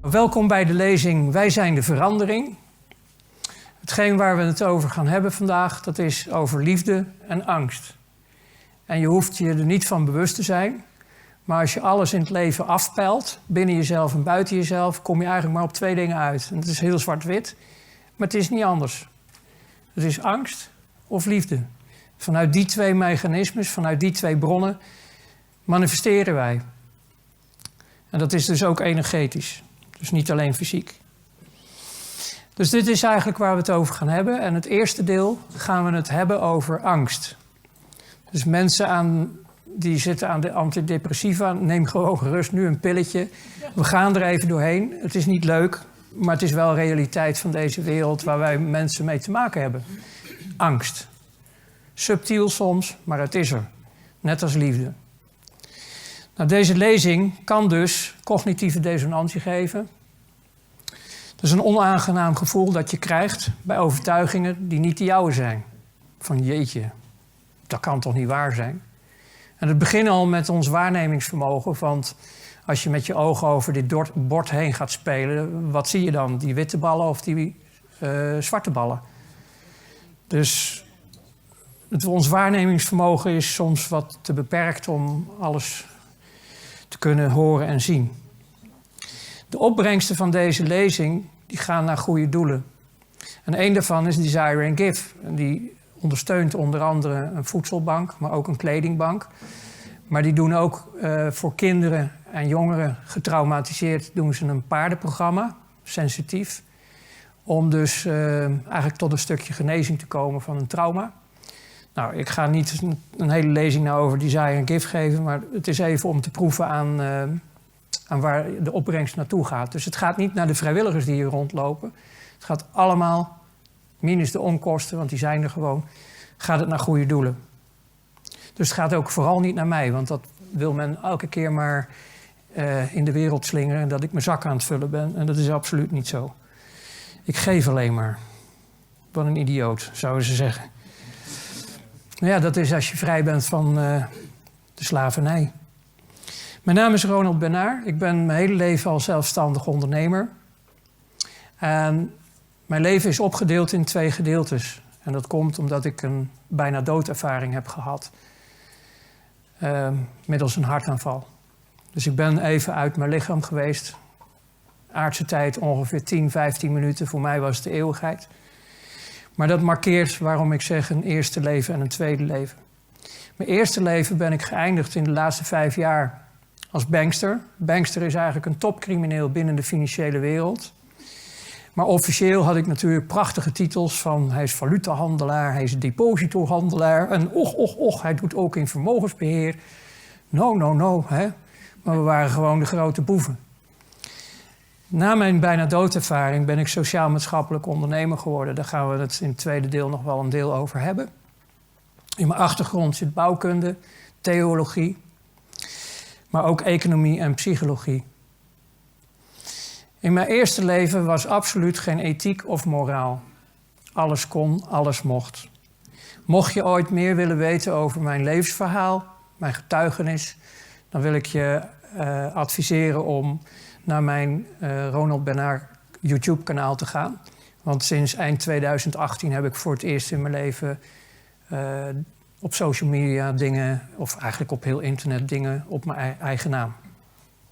Welkom bij de lezing Wij zijn de verandering. Hetgeen waar we het over gaan hebben vandaag, dat is over liefde en angst. En je hoeft je er niet van bewust te zijn. Maar als je alles in het leven afpeilt, binnen jezelf en buiten jezelf, kom je eigenlijk maar op 2 dingen uit. En het is heel zwart-wit, maar het is niet anders. Het is angst of liefde. Vanuit die 2 mechanismes, vanuit die 2 bronnen, manifesteren wij. En dat is dus ook energetisch. Dus niet alleen fysiek. Dus dit is eigenlijk waar we het over gaan hebben. En het eerste deel gaan we het hebben over angst. Dus mensen die zitten aan de antidepressiva, neem gewoon gerust nu een pilletje. We gaan er even doorheen. Het is niet leuk, maar het is wel realiteit van deze wereld waar wij mensen mee te maken hebben. Angst. Subtiel soms, maar het is er. Net als liefde. Nou, deze lezing kan dus cognitieve dissonantie geven. Dat is een onaangenaam gevoel dat je krijgt bij overtuigingen die niet de jouwe zijn. Van jeetje, dat kan toch niet waar zijn? En het begint al met ons waarnemingsvermogen. Want als je met je ogen over dit bord heen gaat spelen, wat zie je dan? Die witte ballen of die zwarte ballen? Dus ons waarnemingsvermogen is soms wat te beperkt om alles te kunnen horen en zien. De opbrengsten van deze lezing die gaan naar goede doelen. En een daarvan is Desire and Give. En die ondersteunt onder andere een voedselbank, maar ook een kledingbank. Maar die doen ook voor kinderen en jongeren getraumatiseerd doen ze een paardenprogramma, sensitief. Om dus eigenlijk tot een stukje genezing te komen van een trauma. Nou, ik ga niet een hele lezing nou over Desire and Give geven, maar het is even om te proeven aan waar de opbrengst naartoe gaat. Dus het gaat niet naar de vrijwilligers die hier rondlopen. Het gaat allemaal, minus de onkosten, want die zijn er gewoon, gaat het naar goede doelen. Dus het gaat ook vooral niet naar mij, want dat wil men elke keer maar in de wereld slingeren, dat ik mijn zak aan het vullen ben. En dat is absoluut niet zo. Ik geef alleen maar. Wat een idioot, zouden ze zeggen. Nou ja, dat is als je vrij bent van de slavernij. Mijn naam is Ronald Benaar. Ik ben mijn hele leven al zelfstandig ondernemer. En mijn leven is opgedeeld in 2 gedeeltes. En dat komt omdat ik een bijna doodervaring heb gehad. Middels een hartaanval. Dus ik ben even uit mijn lichaam geweest. Aardse tijd ongeveer 10, 15 minuten. Voor mij was het de eeuwigheid. Maar dat markeert waarom ik zeg een eerste leven en een tweede leven. Mijn eerste leven ben ik geëindigd in de laatste 5 jaar als bankster. Bankster is eigenlijk een topcrimineel binnen de financiële wereld. Maar officieel had ik natuurlijk prachtige titels van hij is valutahandelaar, hij is depositohandelaar en hij doet ook in vermogensbeheer. No, hè. Maar we waren gewoon de grote boeven. Na mijn bijna doodervaring ben ik sociaal-maatschappelijk ondernemer geworden. Daar gaan we het in het tweede deel nog wel een deel over hebben. In mijn achtergrond zit bouwkunde, theologie, maar ook economie en psychologie. In mijn eerste leven was absoluut geen ethiek of moraal. Alles kon, alles mocht. Mocht je ooit meer willen weten over mijn levensverhaal, mijn getuigenis, dan wil ik je adviseren om naar mijn Ronald Benaar YouTube-kanaal te gaan. Want sinds eind 2018 heb ik voor het eerst in mijn leven op social media dingen, of eigenlijk op heel internet dingen, op mijn eigen naam.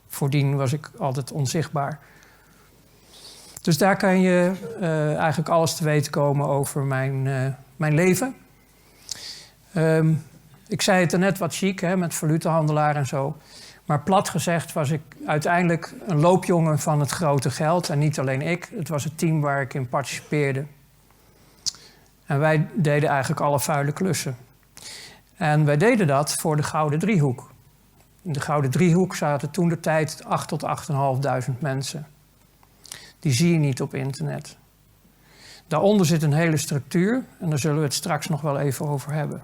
Voordien was ik altijd onzichtbaar. Dus daar kan je eigenlijk alles te weten komen over mijn leven. Ik zei het er net wat chic, hè, met valutahandelaar en zo. Maar plat gezegd was ik uiteindelijk een loopjongen van het grote geld. En niet alleen ik, het was het team waar ik in participeerde. En wij deden eigenlijk alle vuile klussen. En wij deden dat voor de Gouden Driehoek. In de Gouden Driehoek zaten toentertijd 8.000 tot 8.500 mensen. Die zie je niet op internet. Daaronder zit een hele structuur en daar zullen we het straks nog wel even over hebben.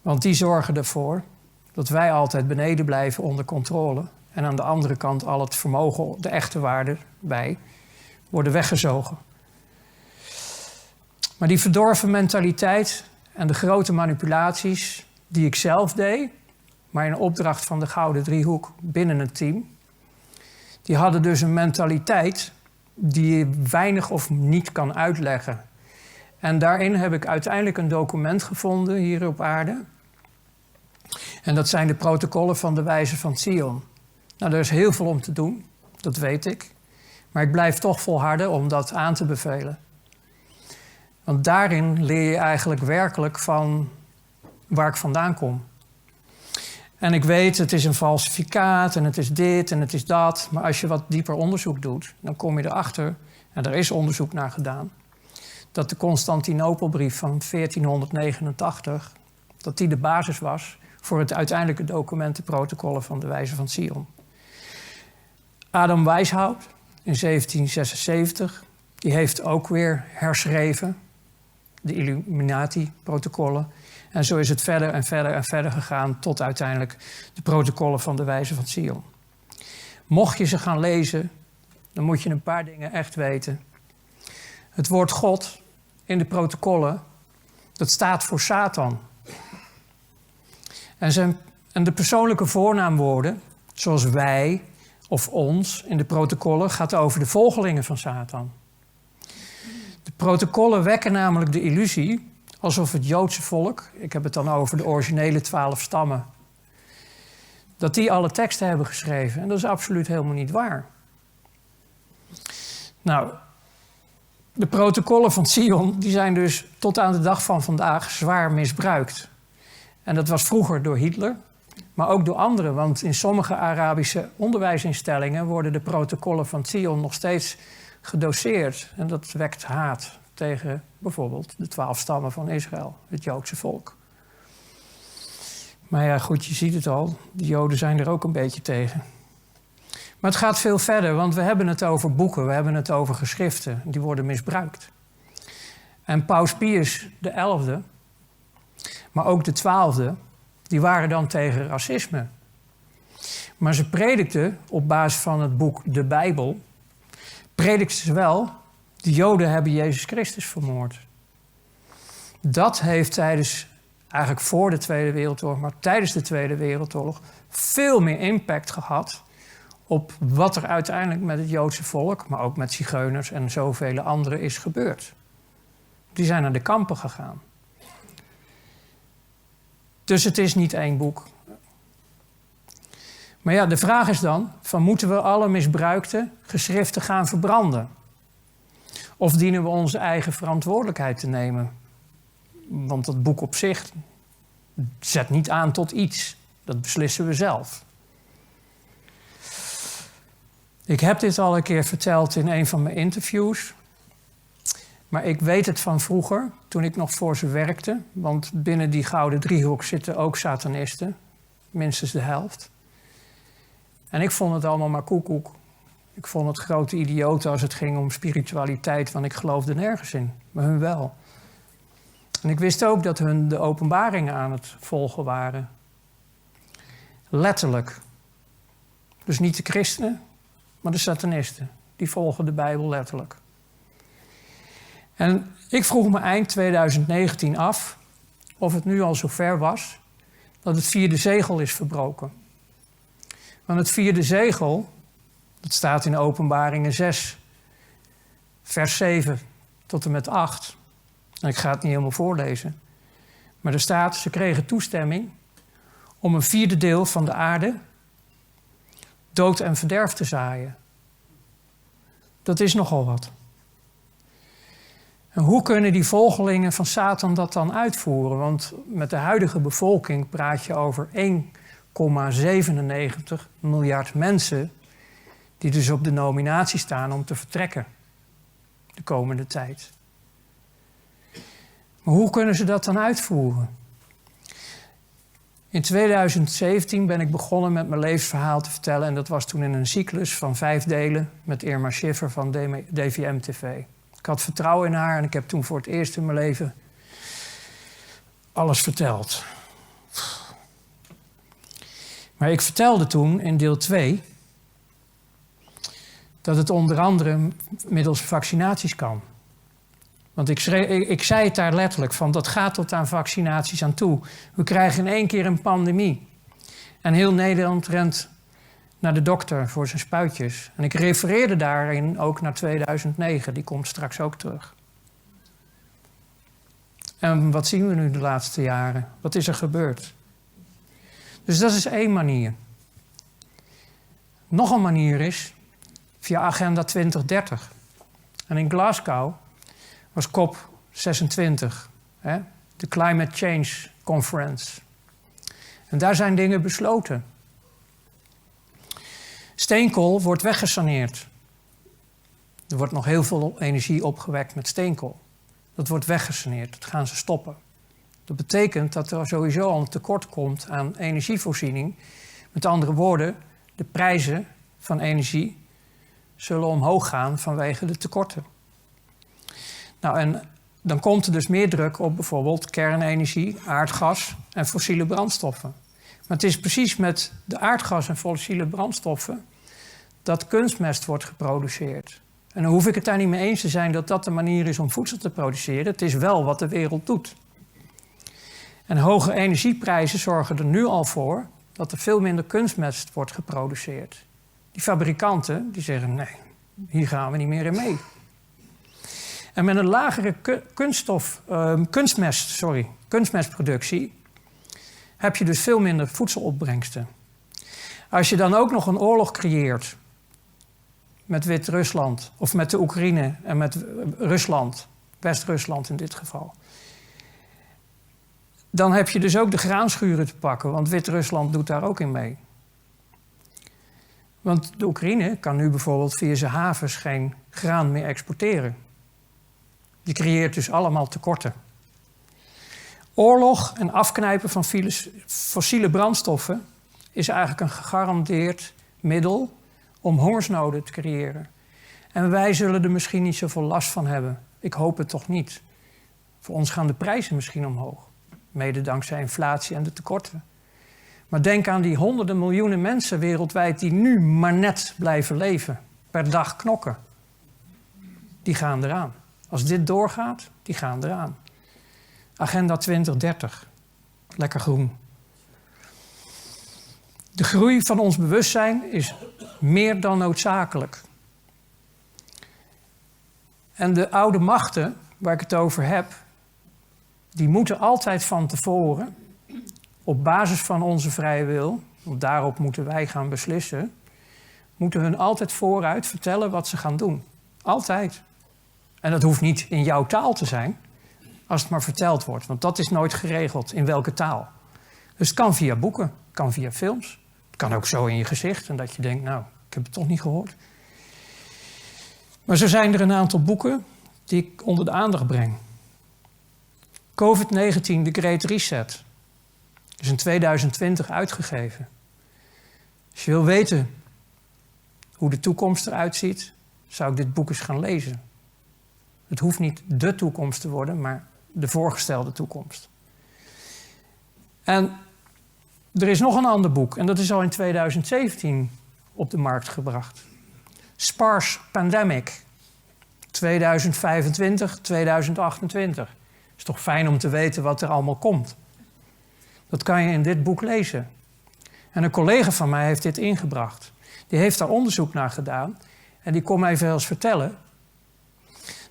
Want die zorgen ervoor dat wij altijd beneden blijven onder controle. En aan de andere kant al het vermogen, de echte waarde bij, worden weggezogen. Maar die verdorven mentaliteit en de grote manipulaties die ik zelf deed, maar in opdracht van de Gouden Driehoek binnen het team, die hadden dus een mentaliteit die je weinig of niet kan uitleggen. En daarin heb ik uiteindelijk een document gevonden hier op aarde. En dat zijn de protocollen van de wijzen van Zion. Nou, er is heel veel om te doen, dat weet ik. Maar ik blijf toch volharden om dat aan te bevelen. Want daarin leer je eigenlijk werkelijk van waar ik vandaan kom. En ik weet, het is een falsificaat en het is dit en het is dat. Maar als je wat dieper onderzoek doet, dan kom je erachter, en er is onderzoek naar gedaan, dat de Constantinopelbrief van 1489, dat die de basis was voor het uiteindelijke document, de protocollen van de wijzen van Zion. Adam Weishaupt in 1776, die heeft ook weer herschreven, de Illuminati-protocollen. En zo is het verder en verder en verder gegaan tot uiteindelijk de protocollen van de wijzen van Zion. Mocht je ze gaan lezen, dan moet je een paar dingen echt weten. Het woord God in de protocollen, dat staat voor Satan. En de persoonlijke voornaamwoorden, zoals wij of ons in de protocollen, gaat over de volgelingen van Satan. De protocollen wekken namelijk de illusie alsof het Joodse volk, ik heb het dan over de originele 12 stammen, dat die alle teksten hebben geschreven. En dat is absoluut helemaal niet waar. Nou, de protocollen van Zion, die zijn dus tot aan de dag van vandaag zwaar misbruikt. En dat was vroeger door Hitler, maar ook door anderen. Want in sommige Arabische onderwijsinstellingen worden de protocollen van Zion nog steeds gedoseerd. En dat wekt haat tegen bijvoorbeeld de 12 stammen van Israël, het Joodse volk. Maar ja, goed, je ziet het al. De Joden zijn er ook een beetje tegen. Maar het gaat veel verder, want we hebben het over boeken, we hebben het over geschriften. Die worden misbruikt. En Paus Pius XI, maar ook de 12e, die waren dan tegen racisme. Maar ze predikten op basis van het boek De Bijbel, predikten ze wel, de Joden hebben Jezus Christus vermoord. Dat heeft eigenlijk voor de Tweede Wereldoorlog, maar tijdens de Tweede Wereldoorlog veel meer impact gehad op wat er uiteindelijk met het Joodse volk, maar ook met zigeuners en zoveel anderen is gebeurd. Die zijn naar de kampen gegaan. Dus het is niet één boek. Maar ja, de vraag is dan, moeten we alle misbruikte geschriften gaan verbranden? Of dienen we onze eigen verantwoordelijkheid te nemen? Want dat boek op zich zet niet aan tot iets. Dat beslissen we zelf. Ik heb dit al een keer verteld in een van mijn interviews. Maar ik weet het van vroeger, toen ik nog voor ze werkte. Want binnen die gouden driehoek zitten ook satanisten. Minstens de helft. En ik vond het allemaal maar koekoek. Ik vond het grote idioten als het ging om spiritualiteit, want ik geloofde nergens in. Maar hun wel. En ik wist ook dat hun de openbaringen aan het volgen waren. Letterlijk. Dus niet de christenen, maar de satanisten. Die volgen de Bijbel letterlijk. En ik vroeg me eind 2019 af of het nu al zover was dat het 4e zegel is verbroken. Want het 4e zegel, dat staat in Openbaringen 6, vers 7 tot en met 8. En ik ga het niet helemaal voorlezen. Maar er staat, ze kregen toestemming om een 4e deel van de aarde dood en verderf te zaaien. Dat is nogal wat. En hoe kunnen die volgelingen van Satan dat dan uitvoeren? Want met de huidige bevolking praat je over 1,97 miljard mensen die dus op de nominatie staan om te vertrekken de komende tijd. Maar hoe kunnen ze dat dan uitvoeren? In 2017 ben ik begonnen met mijn levensverhaal te vertellen en dat was toen in een cyclus van 5 delen met Irma Schiffer van DVM-TV. Ik had vertrouwen in haar en ik heb toen voor het eerst in mijn leven alles verteld. Maar ik vertelde toen in deel 2 dat het onder andere middels vaccinaties kan. Want ik zei het daar letterlijk van, dat gaat tot aan vaccinaties aan toe. We krijgen in één keer een pandemie. En heel Nederland rent naar de dokter voor zijn spuitjes. En ik refereerde daarin ook naar 2009, die komt straks ook terug. En wat zien we nu de laatste jaren? Wat is er gebeurd? Dus dat is één manier. Nog een manier is via Agenda 2030. En in Glasgow was COP26, de Climate Change Conference. En daar zijn dingen besloten. Steenkool wordt weggesaneerd. Er wordt nog heel veel energie opgewekt met steenkool. Dat wordt weggesaneerd, dat gaan ze stoppen. Dat betekent dat er sowieso al een tekort komt aan energievoorziening. Met andere woorden, de prijzen van energie zullen omhoog gaan vanwege de tekorten. Nou, en dan komt er dus meer druk op bijvoorbeeld kernenergie, aardgas en fossiele brandstoffen. Maar het is precies met de aardgas en fossiele brandstoffen dat kunstmest wordt geproduceerd. En dan hoef ik het daar niet mee eens te zijn dat dat de manier is om voedsel te produceren. Het is wel wat de wereld doet. En hoge energieprijzen zorgen er nu al voor dat er veel minder kunstmest wordt geproduceerd. Die fabrikanten die zeggen, nee, hier gaan we niet meer in mee. En met een lagere kunstmestproductie heb je dus veel minder voedselopbrengsten. Als je dan ook nog een oorlog creëert met Wit-Rusland, of met de Oekraïne en met Rusland, West-Rusland in dit geval, dan heb je dus ook de graanschuren te pakken, want Wit-Rusland doet daar ook in mee. Want de Oekraïne kan nu bijvoorbeeld via zijn havens geen graan meer exporteren. Je creëert dus allemaal tekorten. Oorlog en afknijpen van fossiele brandstoffen is eigenlijk een gegarandeerd middel om hongersnoden te creëren. En wij zullen er misschien niet zoveel last van hebben. Ik hoop het toch niet. Voor ons gaan de prijzen misschien omhoog. Mede dankzij inflatie en de tekorten. Maar denk aan die honderden miljoenen mensen wereldwijd die nu maar net blijven leven. Per dag knokken. Die gaan eraan. Als dit doorgaat, die gaan eraan. Agenda 2030. Lekker groen. De groei van ons bewustzijn is meer dan noodzakelijk. En de oude machten, waar ik het over heb, die moeten altijd van tevoren, op basis van onze vrije wil, want daarop moeten wij gaan beslissen, moeten hun altijd vooruit vertellen wat ze gaan doen. Altijd. En dat hoeft niet in jouw taal te zijn, als het maar verteld wordt. Want dat is nooit geregeld in welke taal. Dus het kan via boeken, het kan via films. Het kan ook zo in je gezicht en dat je denkt, nou, ik heb het toch niet gehoord. Maar zo zijn er een aantal boeken die ik onder de aandacht breng. COVID-19, The Great Reset. Is in 2020 uitgegeven. Als je wil weten hoe de toekomst eruit ziet, zou ik dit boek eens gaan lezen. Het hoeft niet de toekomst te worden, maar de voorgestelde toekomst. En er is nog een ander boek, en dat is al in 2017 op de markt gebracht. Sparse Pandemic, 2025, 2028. Is toch fijn om te weten wat er allemaal komt. Dat kan je in dit boek lezen. En een collega van mij heeft dit ingebracht. Die heeft daar onderzoek naar gedaan. En die kon mij even eens vertellen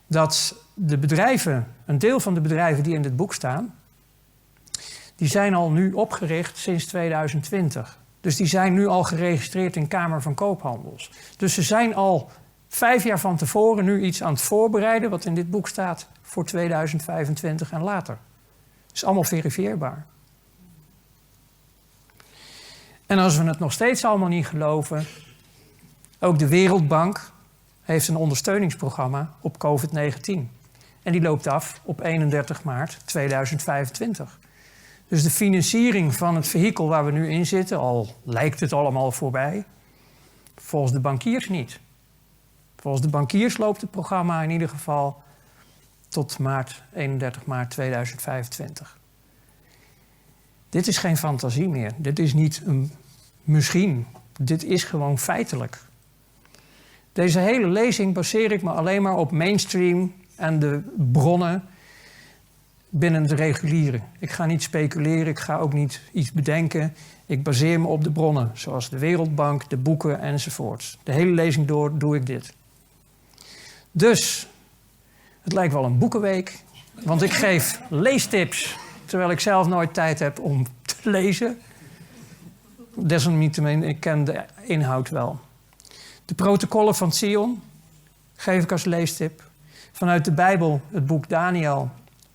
dat de bedrijven, een deel van de bedrijven die in dit boek staan, die zijn al nu opgericht sinds 2020. Dus die zijn nu al geregistreerd in Kamer van Koophandels. Dus ze zijn al 5 jaar van tevoren nu iets aan het voorbereiden wat in dit boek staat voor 2025 en later. Dat is allemaal verifieerbaar. En als we het nog steeds allemaal niet geloven, ook de Wereldbank heeft een ondersteuningsprogramma op COVID-19. En die loopt af op 31 maart 2025. Dus de financiering van het vehikel waar we nu in zitten, al lijkt het allemaal voorbij, volgens de bankiers niet. Volgens de bankiers loopt het programma in ieder geval tot 31 maart 2025. Dit is geen fantasie meer. Dit is niet een misschien. Dit is gewoon feitelijk. Deze hele lezing baseer ik me alleen maar op mainstream en de bronnen binnen het reguliere. Ik ga niet speculeren, ik ga ook niet iets bedenken. Ik baseer me op de bronnen, zoals de Wereldbank, de boeken enzovoort. De hele lezing door doe ik dit. Dus, het lijkt wel een boekenweek, want ik geef leestips, terwijl ik zelf nooit tijd heb om te lezen. Desalniettemin, ik ken de inhoud wel. De protocollen van Sion geef ik als leestip. Vanuit de Bijbel het boek Daniel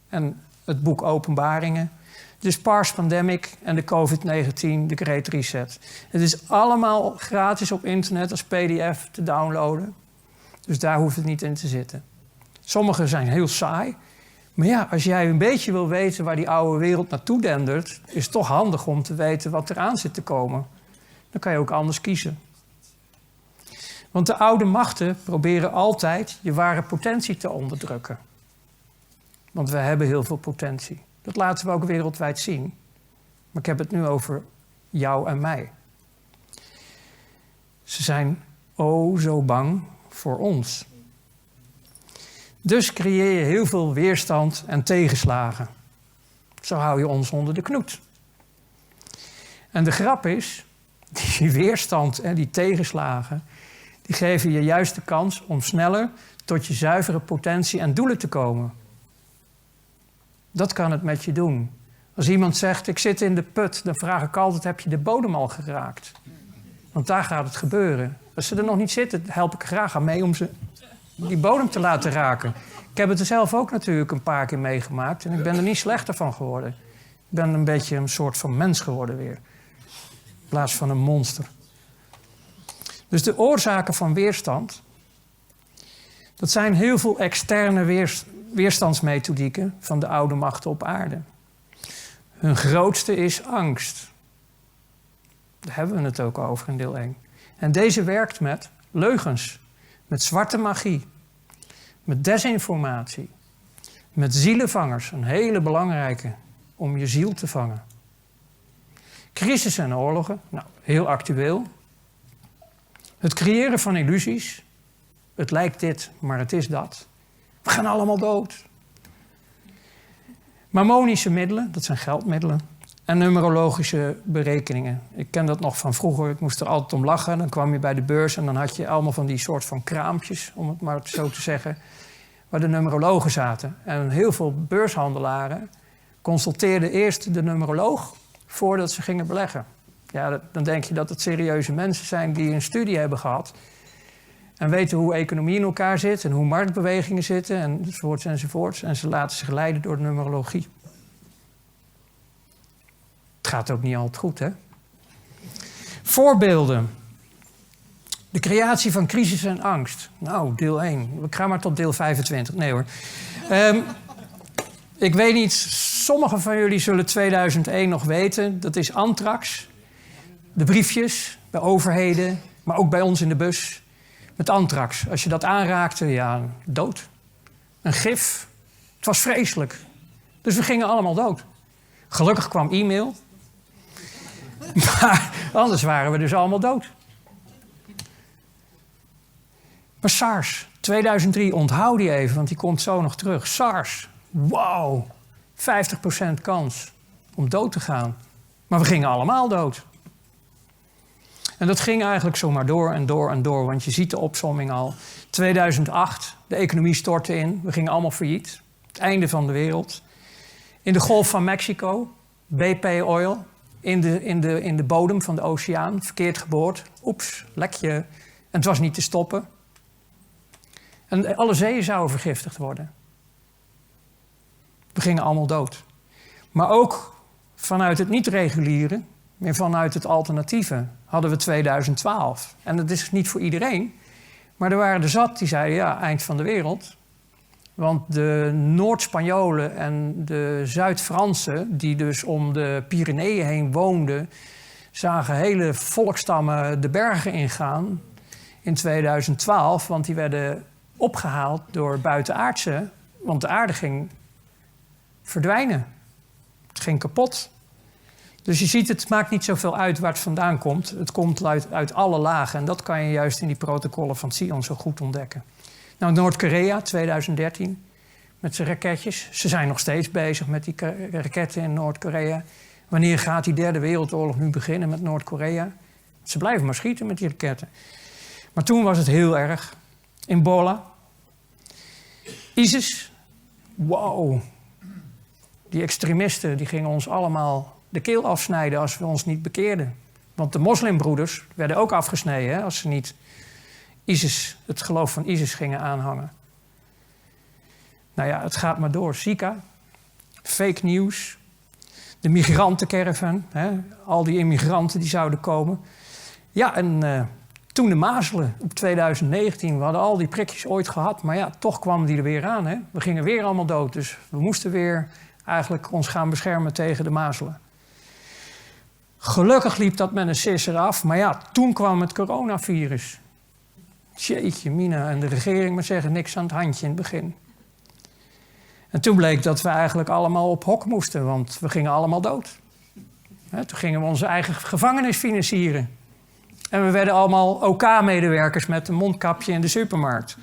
en het boek Openbaringen. De Sparse Pandemic en de COVID-19, de Great Reset. Het is allemaal gratis op internet als pdf te downloaden. Dus daar hoeft het niet in te zitten. Sommige zijn heel saai. Maar ja, als jij een beetje wil weten waar die oude wereld naartoe dendert, is het toch handig om te weten wat eraan zit te komen. Dan kan je ook anders kiezen. Want de oude machten proberen altijd je ware potentie te onderdrukken. Want we hebben heel veel potentie. Dat laten we ook wereldwijd zien. Maar ik heb het nu over jou en mij. Ze zijn zo bang voor ons. Dus creëer je heel veel weerstand en tegenslagen. Zo hou je ons onder de knoet. En de grap is, die weerstand en die tegenslagen, die geven je juist de kans om sneller tot je zuivere potentie en doelen te komen. Dat kan het met je doen. Als iemand zegt, ik zit in de put, dan vraag ik altijd, heb je de bodem al geraakt? Want daar gaat het gebeuren. Als ze er nog niet zitten, help ik graag aan mee om ze die bodem te laten raken. Ik heb het er zelf ook natuurlijk een paar keer meegemaakt en ik ben er niet slechter van geworden. Ik ben een beetje een soort van mens geworden weer. In plaats van een monster. Dus de oorzaken van weerstand, dat zijn heel veel externe weerstandsmethodieken van de oude machten op aarde. Hun grootste is angst. Daar hebben we het ook over in deel 1. En deze werkt met leugens, met zwarte magie, met desinformatie, met zielenvangers, een hele belangrijke om je ziel te vangen. Crisis en oorlogen, nou, heel actueel. Het creëren van illusies. Het lijkt dit, maar het is dat. We gaan allemaal dood. Mammonische middelen, dat zijn geldmiddelen. En numerologische berekeningen. Ik ken dat nog van vroeger. Ik moest er altijd om lachen. Dan kwam je bij de beurs en dan had je allemaal van die soort van kraampjes, om het maar zo te zeggen, waar de numerologen zaten. En heel veel beurshandelaren consulteerden eerst de numeroloog voordat ze gingen beleggen. Ja, dan denk je dat het serieuze mensen zijn die een studie hebben gehad en weten hoe economie in elkaar zit en hoe marktbewegingen zitten enzovoorts enzovoorts. En ze laten zich leiden door de numerologie. Het gaat ook niet altijd goed, hè? Voorbeelden. De creatie van crisis en angst. Nou, deel 1. Ik ga maar tot deel 25. Nee hoor. Ik weet niet, sommigen van jullie zullen 2001 nog weten. Dat is anthrax. De briefjes bij overheden, maar ook bij ons in de bus. Met anthrax. Als je dat aanraakte, ja, dood. Een gif. Het was vreselijk. Dus we gingen allemaal dood. Gelukkig kwam e-mail. Maar anders waren we dus allemaal dood. Maar SARS, 2003, onthoud die even, want die komt zo nog terug. SARS, wauw, 50% kans om dood te gaan. Maar we gingen allemaal dood. En dat ging eigenlijk zomaar door en door en door, want je ziet de opsomming al. 2008, de economie stortte in, we gingen allemaal failliet. Het einde van de wereld. In de Golf van Mexico, BP Oil, in de bodem van de oceaan, verkeerd geboord. Oeps, lekje. En het was niet te stoppen. En alle zeeën zouden vergiftigd worden. We gingen allemaal dood. Maar ook vanuit het niet-reguliere, maar vanuit het alternatieve, hadden we 2012. En dat is niet voor iedereen. Maar er waren er zat die zeiden, ja, eind van de wereld. Want de Noord-Spanjolen en de Zuid-Fransen, die dus om de Pyreneeën heen woonden, zagen hele volkstammen de bergen ingaan in 2012. Want die werden opgehaald door buitenaardse, want de aarde ging verdwijnen. Het ging kapot. Dus je ziet, het maakt niet zoveel uit waar het vandaan komt. Het komt uit alle lagen. En dat kan je juist in die protocollen van Sion zo goed ontdekken. Nou, Noord-Korea, 2013, met zijn raketjes. Ze zijn nog steeds bezig met die raketten in Noord-Korea. Wanneer gaat die derde wereldoorlog nu beginnen met Noord-Korea? Ze blijven maar schieten met die raketten. Maar toen was het heel erg. Ebola. ISIS. Wow. Die extremisten die gingen ons allemaal de keel afsnijden als we ons niet bekeerden. Want de moslimbroeders werden ook afgesneden hè, als ze niet het geloof van ISIS gingen aanhangen. Nou ja, het gaat maar door. Zika, fake news, de migrantencaravan, hè, al die immigranten die zouden komen. Ja, en toen de mazelen op 2019, we hadden al die prikjes ooit gehad, maar ja, toch kwamen die er weer aan. Hè. We gingen weer allemaal dood, dus we moesten weer eigenlijk ons gaan beschermen tegen de mazelen. Gelukkig liep dat met een sisser af, maar ja, toen kwam het coronavirus. Jeetje, mina, en de regering maar zeggen niks aan het handje in het begin. En toen bleek dat we eigenlijk allemaal op hok moesten, want we gingen allemaal dood. Toen gingen we onze eigen gevangenis financieren. En we werden allemaal OK-medewerkers met een mondkapje in de supermarkt.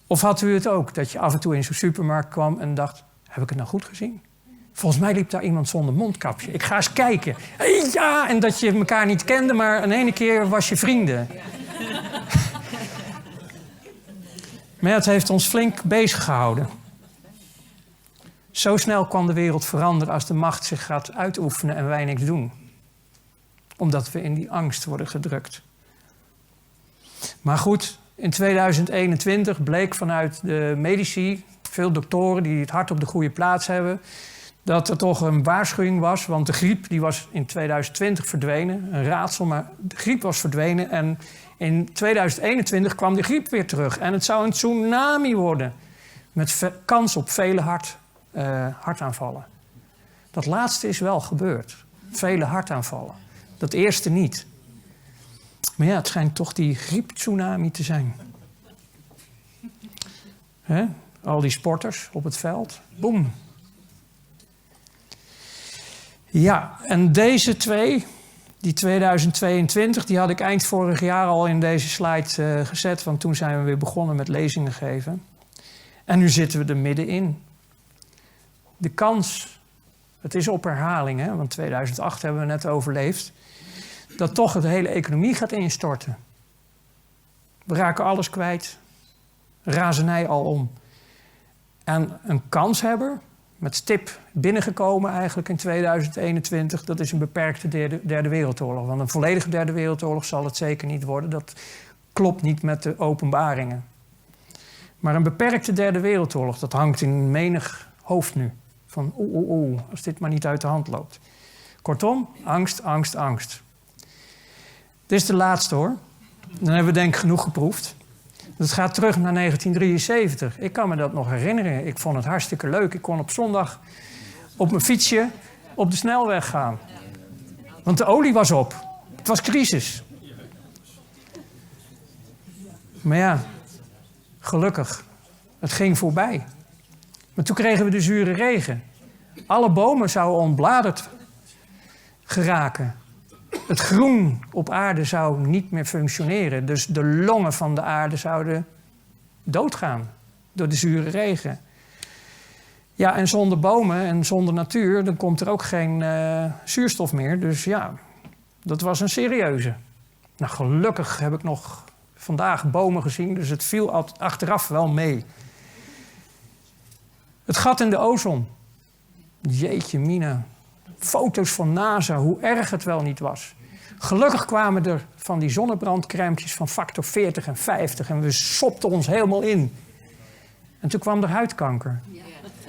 Of had u het ook, dat je af en toe in zo'n supermarkt kwam en dacht, heb ik het nou goed gezien? Volgens mij liep daar iemand zonder mondkapje. Ik ga eens kijken. Ja, en dat je elkaar niet kende, maar in ene keer was je vrienden. Maar ja, het heeft ons flink bezig gehouden. Zo snel kan de wereld veranderen als de macht zich gaat uitoefenen en wij niks doen. Omdat we in die angst worden gedrukt. Maar goed, in 2021 bleek vanuit de medici, veel doktoren die het hart op de goede plaats hebben, dat er toch een waarschuwing was. Want de griep die was in 2020 verdwenen. Een raadsel, maar de griep was verdwenen. En in 2021 kwam de griep weer terug. En het zou een tsunami worden. Met kans op vele hartaanvallen. Dat laatste is wel gebeurd. Vele hartaanvallen. Dat eerste niet. Maar ja, het schijnt toch die griep-tsunami te zijn. Hè? Al die sporters op het veld. Boem. Ja, en deze twee, die 2022, die had ik eind vorig jaar al in deze slide gezet. Want toen zijn we weer begonnen met lezingen geven. En nu zitten we er middenin. De kans, het is op herhaling, hè, want 2008 hebben we net overleefd, dat toch de hele economie gaat instorten. We raken alles kwijt. Razernij alom. En een kanshebber, met stip binnengekomen eigenlijk in 2021, dat is een beperkte derde wereldoorlog. Want een volledige derde wereldoorlog zal het zeker niet worden. Dat klopt niet met de openbaringen. Maar een beperkte derde wereldoorlog, dat hangt in menig hoofd nu. Van als dit maar niet uit de hand loopt. Kortom, angst, angst, angst. Dit is de laatste hoor. Dan hebben we denk ik genoeg geproefd. Het gaat terug naar 1973. Ik kan me dat nog herinneren. Ik vond het hartstikke leuk. Ik kon op zondag op mijn fietsje op de snelweg gaan. Want de olie was op. Het was crisis. Maar ja, gelukkig. Het ging voorbij. Maar toen kregen we de zure regen. Alle bomen zouden ontbladerd geraken. Het groen op aarde zou niet meer functioneren. Dus de longen van de aarde zouden doodgaan door de zure regen. Ja, en zonder bomen en zonder natuur, dan komt er ook geen zuurstof meer. Dus ja, dat was een serieuze. Nou, gelukkig heb ik nog vandaag bomen gezien, dus het viel achteraf wel mee. Het gat in de ozon. Jeetje mina. Foto's van NASA, hoe erg het wel niet was. Gelukkig kwamen er van die zonnebrandcrèmpjes van factor 40 en 50... en we sopten ons helemaal in. En toen kwam er huidkanker.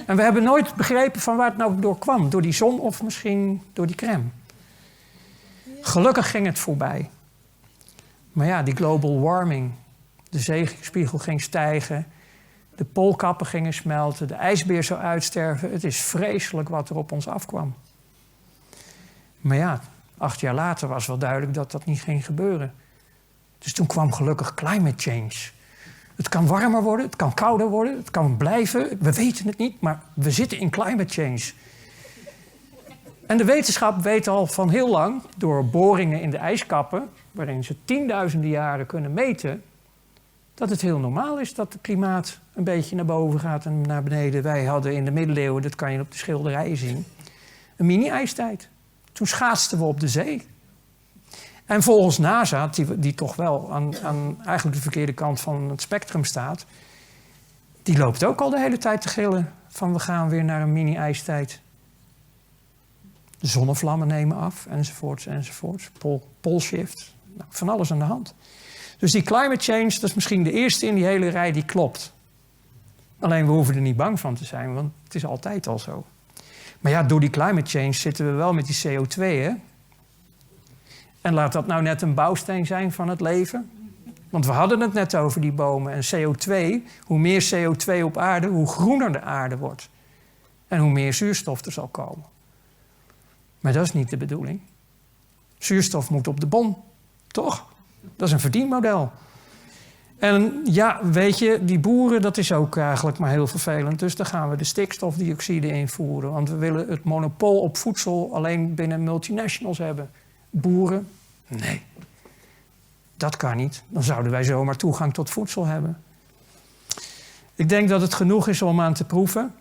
En we hebben nooit begrepen van waar het nou door kwam. Door die zon of misschien door die crème. Gelukkig ging het voorbij. Maar ja, die global warming. De zeespiegel ging stijgen. De poolkappen gingen smelten. De ijsbeer zou uitsterven. Het is vreselijk wat er op ons afkwam. Maar ja, 8 jaar later was wel duidelijk dat dat niet ging gebeuren. Dus toen kwam gelukkig climate change. Het kan warmer worden, het kan kouder worden, het kan blijven. We weten het niet, maar we zitten in climate change. En de wetenschap weet al van heel lang, door boringen in de ijskappen, waarin ze tienduizenden jaren kunnen meten, dat het heel normaal is dat het klimaat een beetje naar boven gaat en naar beneden. Wij hadden in de middeleeuwen, dat kan je op de schilderijen zien, Een mini-ijstijd. Toen schaatsten we op de zee. En volgens NASA, die toch wel aan eigenlijk de verkeerde kant van het spectrum staat, die loopt ook al de hele tijd te gillen van we gaan weer naar een mini-ijstijd. De zonnevlammen nemen af, enzovoorts, enzovoorts. Polshift, nou, van alles aan de hand. Dus die climate change, dat is misschien de eerste in die hele rij die klopt. Alleen we hoeven er niet bang van te zijn, want het is altijd al zo. Maar ja, door die climate change zitten we wel met die CO2, hè? En laat dat nou net een bouwsteen zijn van het leven. Want we hadden het net over die bomen. En CO2, hoe meer CO2 op aarde, hoe groener de aarde wordt. En hoe meer zuurstof er zal komen. Maar dat is niet de bedoeling. Zuurstof moet op de bon, toch? Dat is een verdienmodel. En ja, weet je, die boeren, dat is ook eigenlijk maar heel vervelend. Dus dan gaan we de stikstofdioxide invoeren. Want we willen het monopool op voedsel alleen binnen multinationals hebben. Boeren? Nee. Dat kan niet. Dan zouden wij zomaar toegang tot voedsel hebben. Ik denk dat het genoeg is om aan te proeven.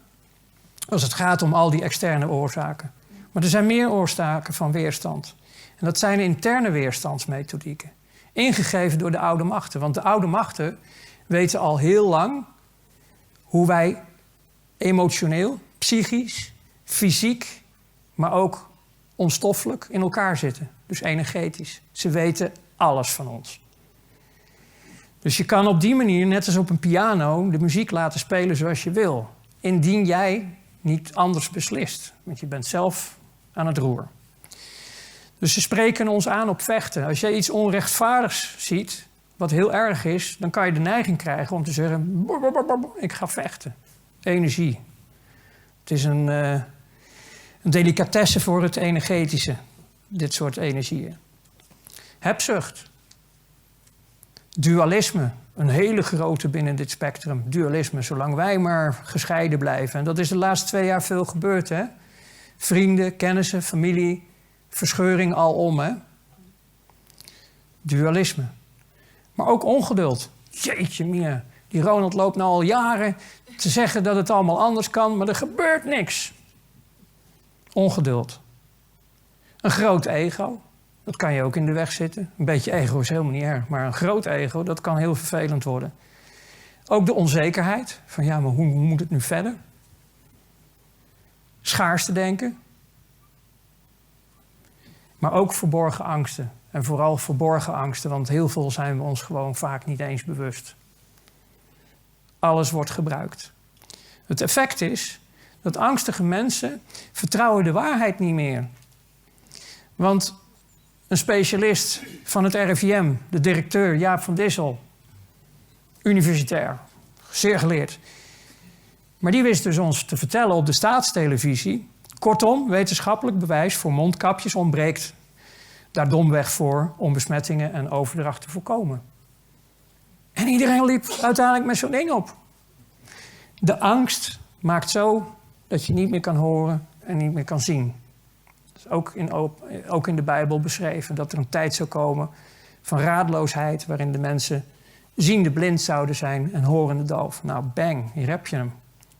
Als het gaat om al die externe oorzaken. Maar er zijn meer oorzaken van weerstand. En dat zijn interne weerstandsmethodieken. Ingegeven door de oude machten. Want de oude machten weten al heel lang hoe wij emotioneel, psychisch, fysiek, maar ook onstoffelijk in elkaar zitten. Dus energetisch. Ze weten alles van ons. Dus je kan op die manier, net als op een piano, de muziek laten spelen zoals je wil. Indien jij niet anders beslist. Want je bent zelf aan het roer. Dus ze spreken ons aan op vechten. Als jij iets onrechtvaardigs ziet, wat heel erg is, dan kan je de neiging krijgen om te zeggen, ik ga vechten. Energie. Het is een delicatesse voor het energetische. Dit soort energieën. Hebzucht. Dualisme. Een hele grote binnen dit spectrum. Dualisme, zolang wij maar gescheiden blijven. En dat is de laatste 2 jaar veel gebeurd, hè? Vrienden, kennissen, familie, verscheuring alom, hè? Dualisme. Maar ook ongeduld. Jeetje mina, die Ronald loopt nou al jaren te zeggen dat het allemaal anders kan, maar er gebeurt niks. Ongeduld. Een groot ego. Dat kan je ook in de weg zitten. Een beetje ego is helemaal niet erg, maar een groot ego, dat kan heel vervelend worden. Ook de onzekerheid. Van ja, maar hoe moet het nu verder? Schaarste denken. Maar ook verborgen angsten. En vooral verborgen angsten, want heel veel zijn we ons gewoon vaak niet eens bewust. Alles wordt gebruikt. Het effect is dat angstige mensen vertrouwen de waarheid niet meer. Want een specialist van het RIVM, de directeur Jaap van Dissel, universitair, zeer geleerd. Maar die wist dus ons te vertellen op de staatstelevisie. Kortom, wetenschappelijk bewijs voor mondkapjes ontbreekt daar domweg voor om besmettingen en overdracht te voorkomen. En iedereen liep uiteindelijk met zo'n ding op. De angst maakt zo dat je niet meer kan horen en niet meer kan zien. Dat is ook in de Bijbel beschreven dat er een tijd zou komen van raadloosheid, waarin de mensen ziende blind zouden zijn en horende doof. Nou, bang, hier heb je hem.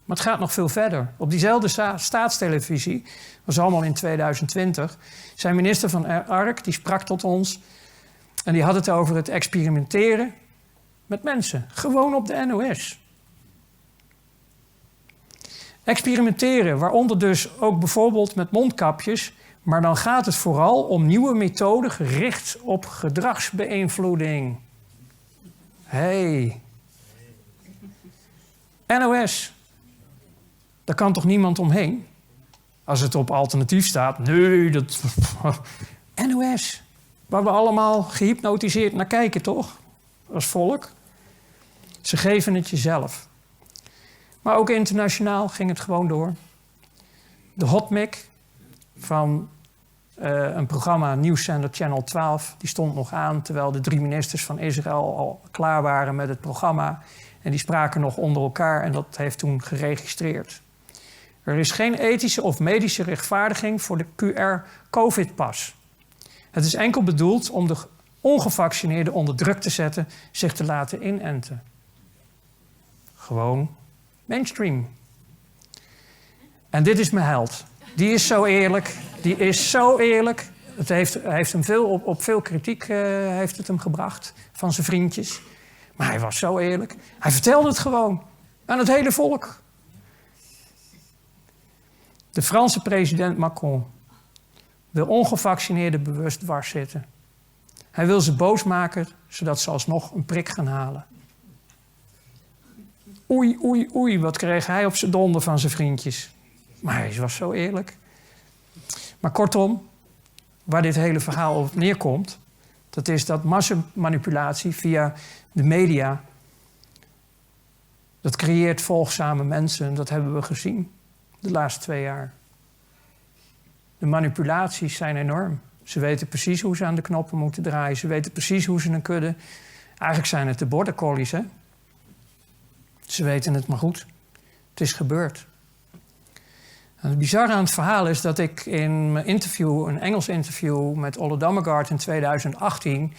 Maar het gaat nog veel verder. Op diezelfde staatstelevisie, dat was allemaal in 2020... zijn minister van Ark, die sprak tot ons en die had het over het experimenteren met mensen. Gewoon op de NOS. Experimenteren, waaronder dus ook bijvoorbeeld met mondkapjes, maar dan gaat het vooral om nieuwe methoden gericht op gedragsbeïnvloeding. Hey. NOS. Daar kan toch niemand omheen? Als het op alternatief staat. Nee, dat... NOS. Waar we allemaal gehypnotiseerd naar kijken, toch? Als volk. Ze geven het jezelf. Maar ook internationaal ging het gewoon door. De hot mic van een programma, nieuwszender Channel 12... die stond nog aan terwijl de 3 ministers van Israël al klaar waren met het programma. En die spraken nog onder elkaar en dat heeft toen geregistreerd. Er is geen ethische of medische rechtvaardiging voor de QR-COVID-pas. Het is enkel bedoeld om de ongevaccineerden onder druk te zetten zich te laten inenten. Gewoon mainstream. En dit is mijn held. Die is zo eerlijk. Die is zo eerlijk. Hij heeft hem op veel kritiek heeft het hem gebracht van zijn vriendjes. Maar hij was zo eerlijk. Hij vertelde het gewoon aan het hele volk. De Franse president Macron wil ongevaccineerden bewust dwars zitten. Hij wil ze boos maken, zodat ze alsnog een prik gaan halen. Oei, oei, oei, wat kreeg hij op zijn donder van zijn vriendjes. Maar hij was zo eerlijk. Maar kortom, waar dit hele verhaal op neerkomt, dat is dat massamanipulatie via de media, dat creëert volgzame mensen. Dat hebben we gezien de laatste 2 jaar. De manipulaties zijn enorm. Ze weten precies hoe ze aan de knoppen moeten draaien. Ze weten precies hoe ze een kudde... Eigenlijk zijn het de border collies, hè? Ze weten het maar goed. Het is gebeurd. En het bizarre aan het verhaal is dat ik in mijn interview, een Engels interview met Olle Dammegaard in 2018...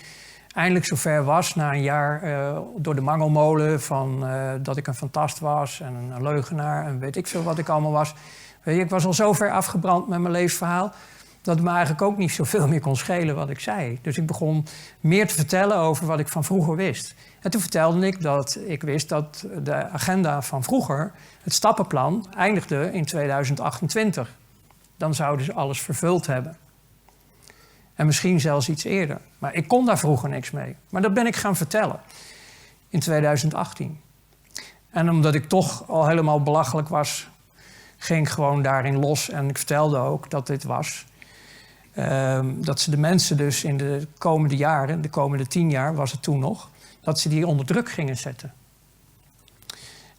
eindelijk zover was, na een jaar door de mangelmolen van dat ik een fantast was en een leugenaar en weet ik veel wat ik allemaal was. Weet je, ik was al zo ver afgebrand met mijn levensverhaal dat het me eigenlijk ook niet zoveel meer kon schelen wat ik zei. Dus ik begon meer te vertellen over wat ik van vroeger wist. En toen vertelde ik dat ik wist dat de agenda van vroeger, het stappenplan, eindigde in 2028. Dan zouden ze alles vervuld hebben. En misschien zelfs iets eerder. Maar ik kon daar vroeger niks mee. Maar dat ben ik gaan vertellen in 2018. En omdat ik toch al helemaal belachelijk was, ging ik gewoon daarin los. En ik vertelde ook dat dit was. Dat ze de mensen dus in de komende jaren, de komende 10 jaar was het toen nog, dat ze die onder druk gingen zetten.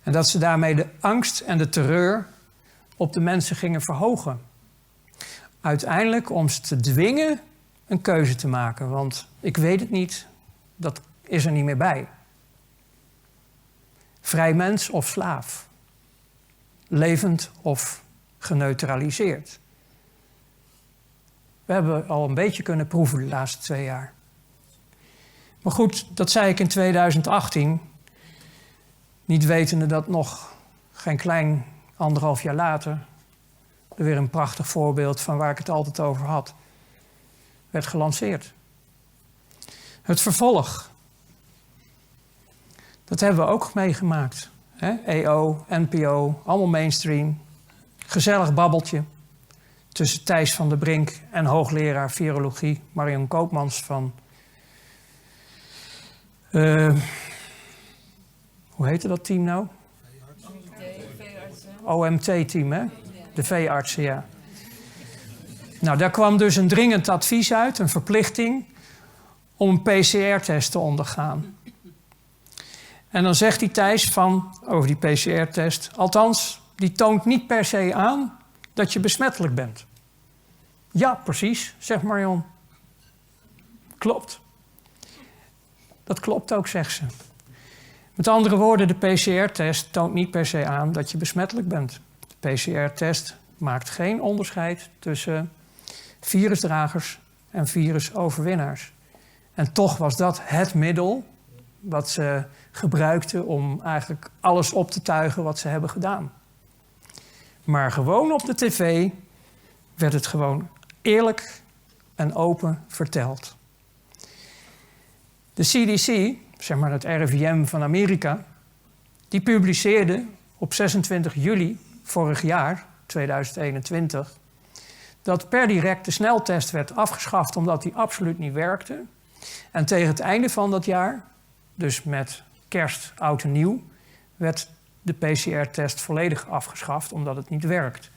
En dat ze daarmee de angst en de terreur op de mensen gingen verhogen. Uiteindelijk om ze te dwingen een keuze te maken. Want ik weet het niet, dat is er niet meer bij. Vrij mens of slaaf. Levend of geneutraliseerd. We hebben al een beetje kunnen proeven de laatste 2 jaar. Maar goed, dat zei ik in 2018. Niet wetende dat nog geen klein 1,5 jaar later er weer een prachtig voorbeeld van waar ik het altijd over had, werd gelanceerd. Het vervolg. Dat hebben we ook meegemaakt. Hè? EO, NPO, allemaal mainstream. Gezellig babbeltje tussen Thijs van der Brink en hoogleraar virologie Marion Koopmans van... hoe heette dat team nou? OMT-team, hè? De veeartsen, ja. Nou, daar kwam dus een dringend advies uit, een verplichting om een PCR-test te ondergaan. En dan zegt die Thijs over die PCR-test, althans, die toont niet per se aan dat je besmettelijk bent. Ja, precies, zegt Marion. Klopt. Dat klopt ook, zegt ze. Met andere woorden, de PCR-test toont niet per se aan dat je besmettelijk bent. De PCR-test maakt geen onderscheid tussen virusdragers en virusoverwinnaars. En toch was dat het middel wat ze gebruikten om eigenlijk alles op te tuigen wat ze hebben gedaan. Maar gewoon op de tv werd het gewoon eerlijk en open verteld. De CDC, zeg maar het RIVM van Amerika, die publiceerde op 26 juli vorig jaar, 2021... dat per direct de sneltest werd afgeschaft omdat die absoluut niet werkte. En tegen het einde van dat jaar, dus met kerst, oud en nieuw, werd de PCR-test volledig afgeschaft omdat het niet werkt.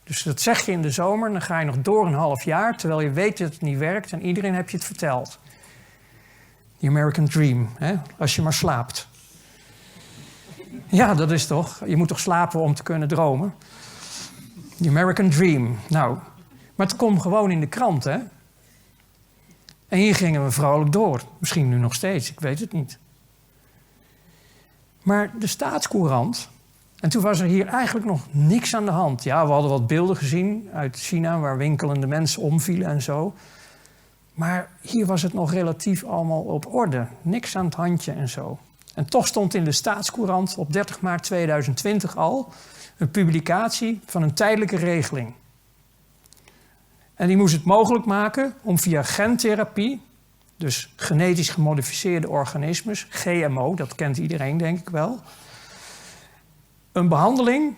Dus dat zeg je in de zomer, dan ga je nog door een 1,5 jaar, terwijl je weet dat het niet werkt en iedereen heb je het verteld. The American Dream, hè? Als je maar slaapt. Ja, dat is toch. Je moet toch slapen om te kunnen dromen. The American Dream. Nou, maar het komt gewoon in de krant, hè. En hier gingen we vrolijk door. Misschien nu nog steeds, ik weet het niet. Maar de Staatscourant... En toen was er hier eigenlijk nog niks aan de hand. Ja, we hadden wat beelden gezien uit China waar winkelende mensen omvielen en zo. Maar hier was het nog relatief allemaal op orde. Niks aan het handje en zo. En toch stond in de Staatscourant op 30 maart 2020 al een publicatie van een tijdelijke regeling. En die moest het mogelijk maken om via gentherapie, dus genetisch gemodificeerde organismes, GMO, dat kent iedereen denk ik wel, een behandeling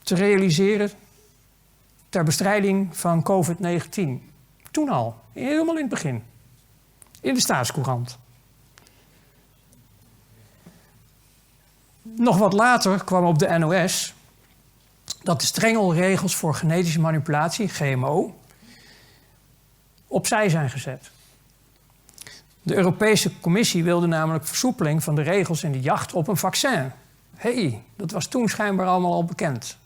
te realiseren ter bestrijding van COVID-19. Toen al, helemaal in het begin. In de Staatscourant. Nog wat later kwam op de NOS dat de strenge regels voor genetische manipulatie, GMO, opzij zijn gezet. De Europese Commissie wilde namelijk versoepeling van de regels in de jacht op een vaccin. Dat was toen schijnbaar allemaal al bekend.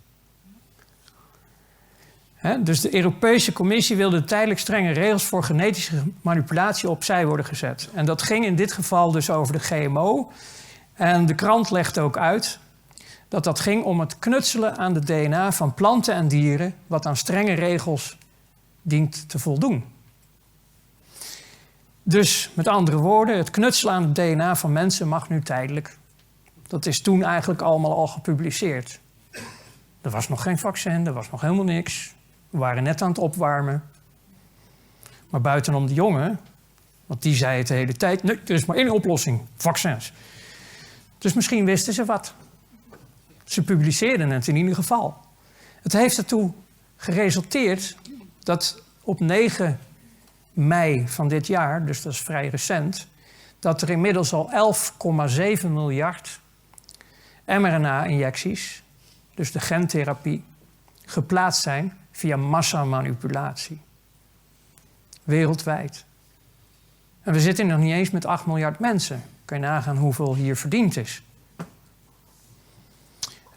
Dus de Europese Commissie wilde tijdelijk strenge regels voor genetische manipulatie opzij worden gezet. En dat ging in dit geval dus over de GMO. En de krant legde ook uit dat dat ging om het knutselen aan de DNA van planten en dieren, wat aan strenge regels dient te voldoen. Dus met andere woorden, het knutselen aan het DNA van mensen mag nu tijdelijk. Dat is toen eigenlijk allemaal al gepubliceerd. Er was nog geen vaccin, er was nog helemaal niks. We waren net aan het opwarmen. Maar buitenom de jongen, want die zei het de hele tijd, nee, er is maar één oplossing, vaccins. Dus misschien wisten ze wat. Ze publiceerden het in ieder geval. Het heeft ertoe geresulteerd dat op 9 mei van dit jaar, dus dat is vrij recent, dat er inmiddels al 11,7 miljard mRNA-injecties, dus de gentherapie, geplaatst zijn via massamanipulatie. Wereldwijd. En we zitten nog niet eens met 8 miljard mensen. Kun je nagaan hoeveel hier verdiend is.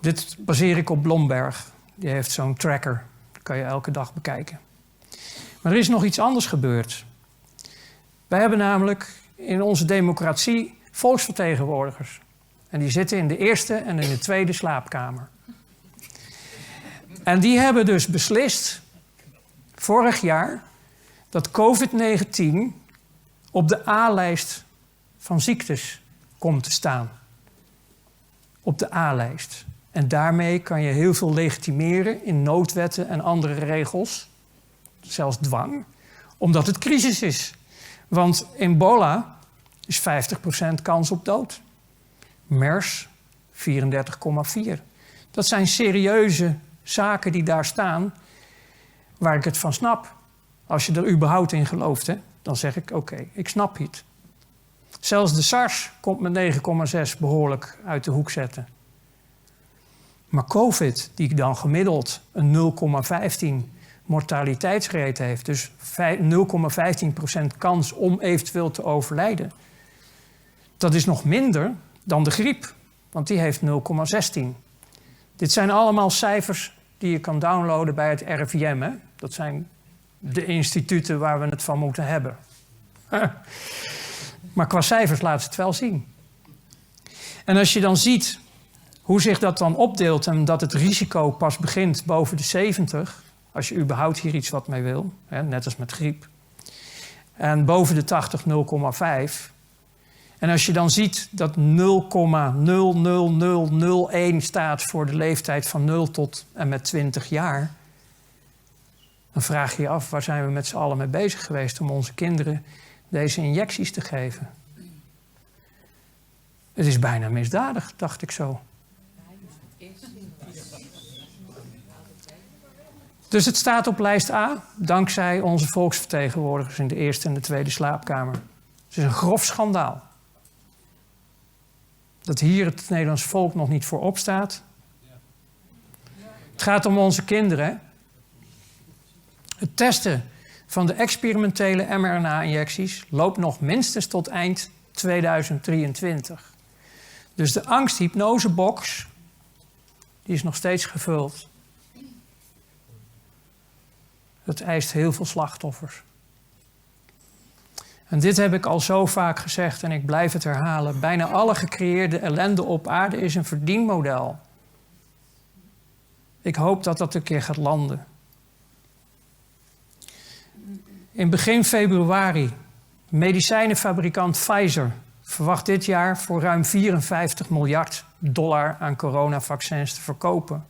Dit baseer ik op Bloomberg. Die heeft zo'n tracker. Dat kan je elke dag bekijken. Maar er is nog iets anders gebeurd. Wij hebben namelijk in onze democratie volksvertegenwoordigers. En die zitten in de eerste en in de tweede slaapkamer. En die hebben dus beslist, vorig jaar, dat COVID-19 op de A-lijst van ziektes komt te staan. Op de A-lijst. En daarmee kan je heel veel legitimeren in noodwetten en andere regels. Zelfs dwang. Omdat het crisis is. Want ebola is 50% kans op dood. MERS 34,4. Dat zijn serieuze zaken die daar staan, waar ik het van snap. Als je er überhaupt in gelooft, hè, dan zeg ik oké, ik snap het. Zelfs de SARS komt met 9,6 behoorlijk uit de hoek zetten. Maar COVID, die dan gemiddeld een 0,15 mortaliteitsrate heeft, dus 0,15% kans om eventueel te overlijden, dat is nog minder dan de griep, want die heeft 0,16. Dit zijn allemaal cijfers die je kan downloaden bij het RIVM. Hè? Dat zijn de instituten waar we het van moeten hebben. Maar qua cijfers laat het wel zien. En als je dan ziet hoe zich dat dan opdeelt en dat het risico pas begint boven de 70... als je überhaupt hier iets wat mee wil, hè, net als met griep. En boven de 80 0,5. En als je dan ziet dat 0,00001 staat voor de leeftijd van 0 tot en met 20 jaar... dan vraag je je af, waar zijn we met z'n allen mee bezig geweest om onze kinderen deze injecties te geven? Het is bijna misdadig, dacht ik zo. Dus het staat op lijst A, dankzij onze volksvertegenwoordigers in de eerste en de tweede slaapkamer. Het is een grof schandaal. Dat hier het Nederlands volk nog niet voor opstaat. Het gaat om onze kinderen. Het testen van de experimentele mRNA-injecties loopt nog minstens tot eind 2023. Dus de angsthypnosebox, die is nog steeds gevuld. Het eist heel veel slachtoffers. En dit heb ik al zo vaak gezegd en ik blijf het herhalen. Bijna alle gecreëerde ellende op aarde is een verdienmodel. Ik hoop dat dat een keer gaat landen. In begin februari, medicijnenfabrikant Pfizer verwacht dit jaar voor ruim $54 miljard aan coronavaccins te verkopen.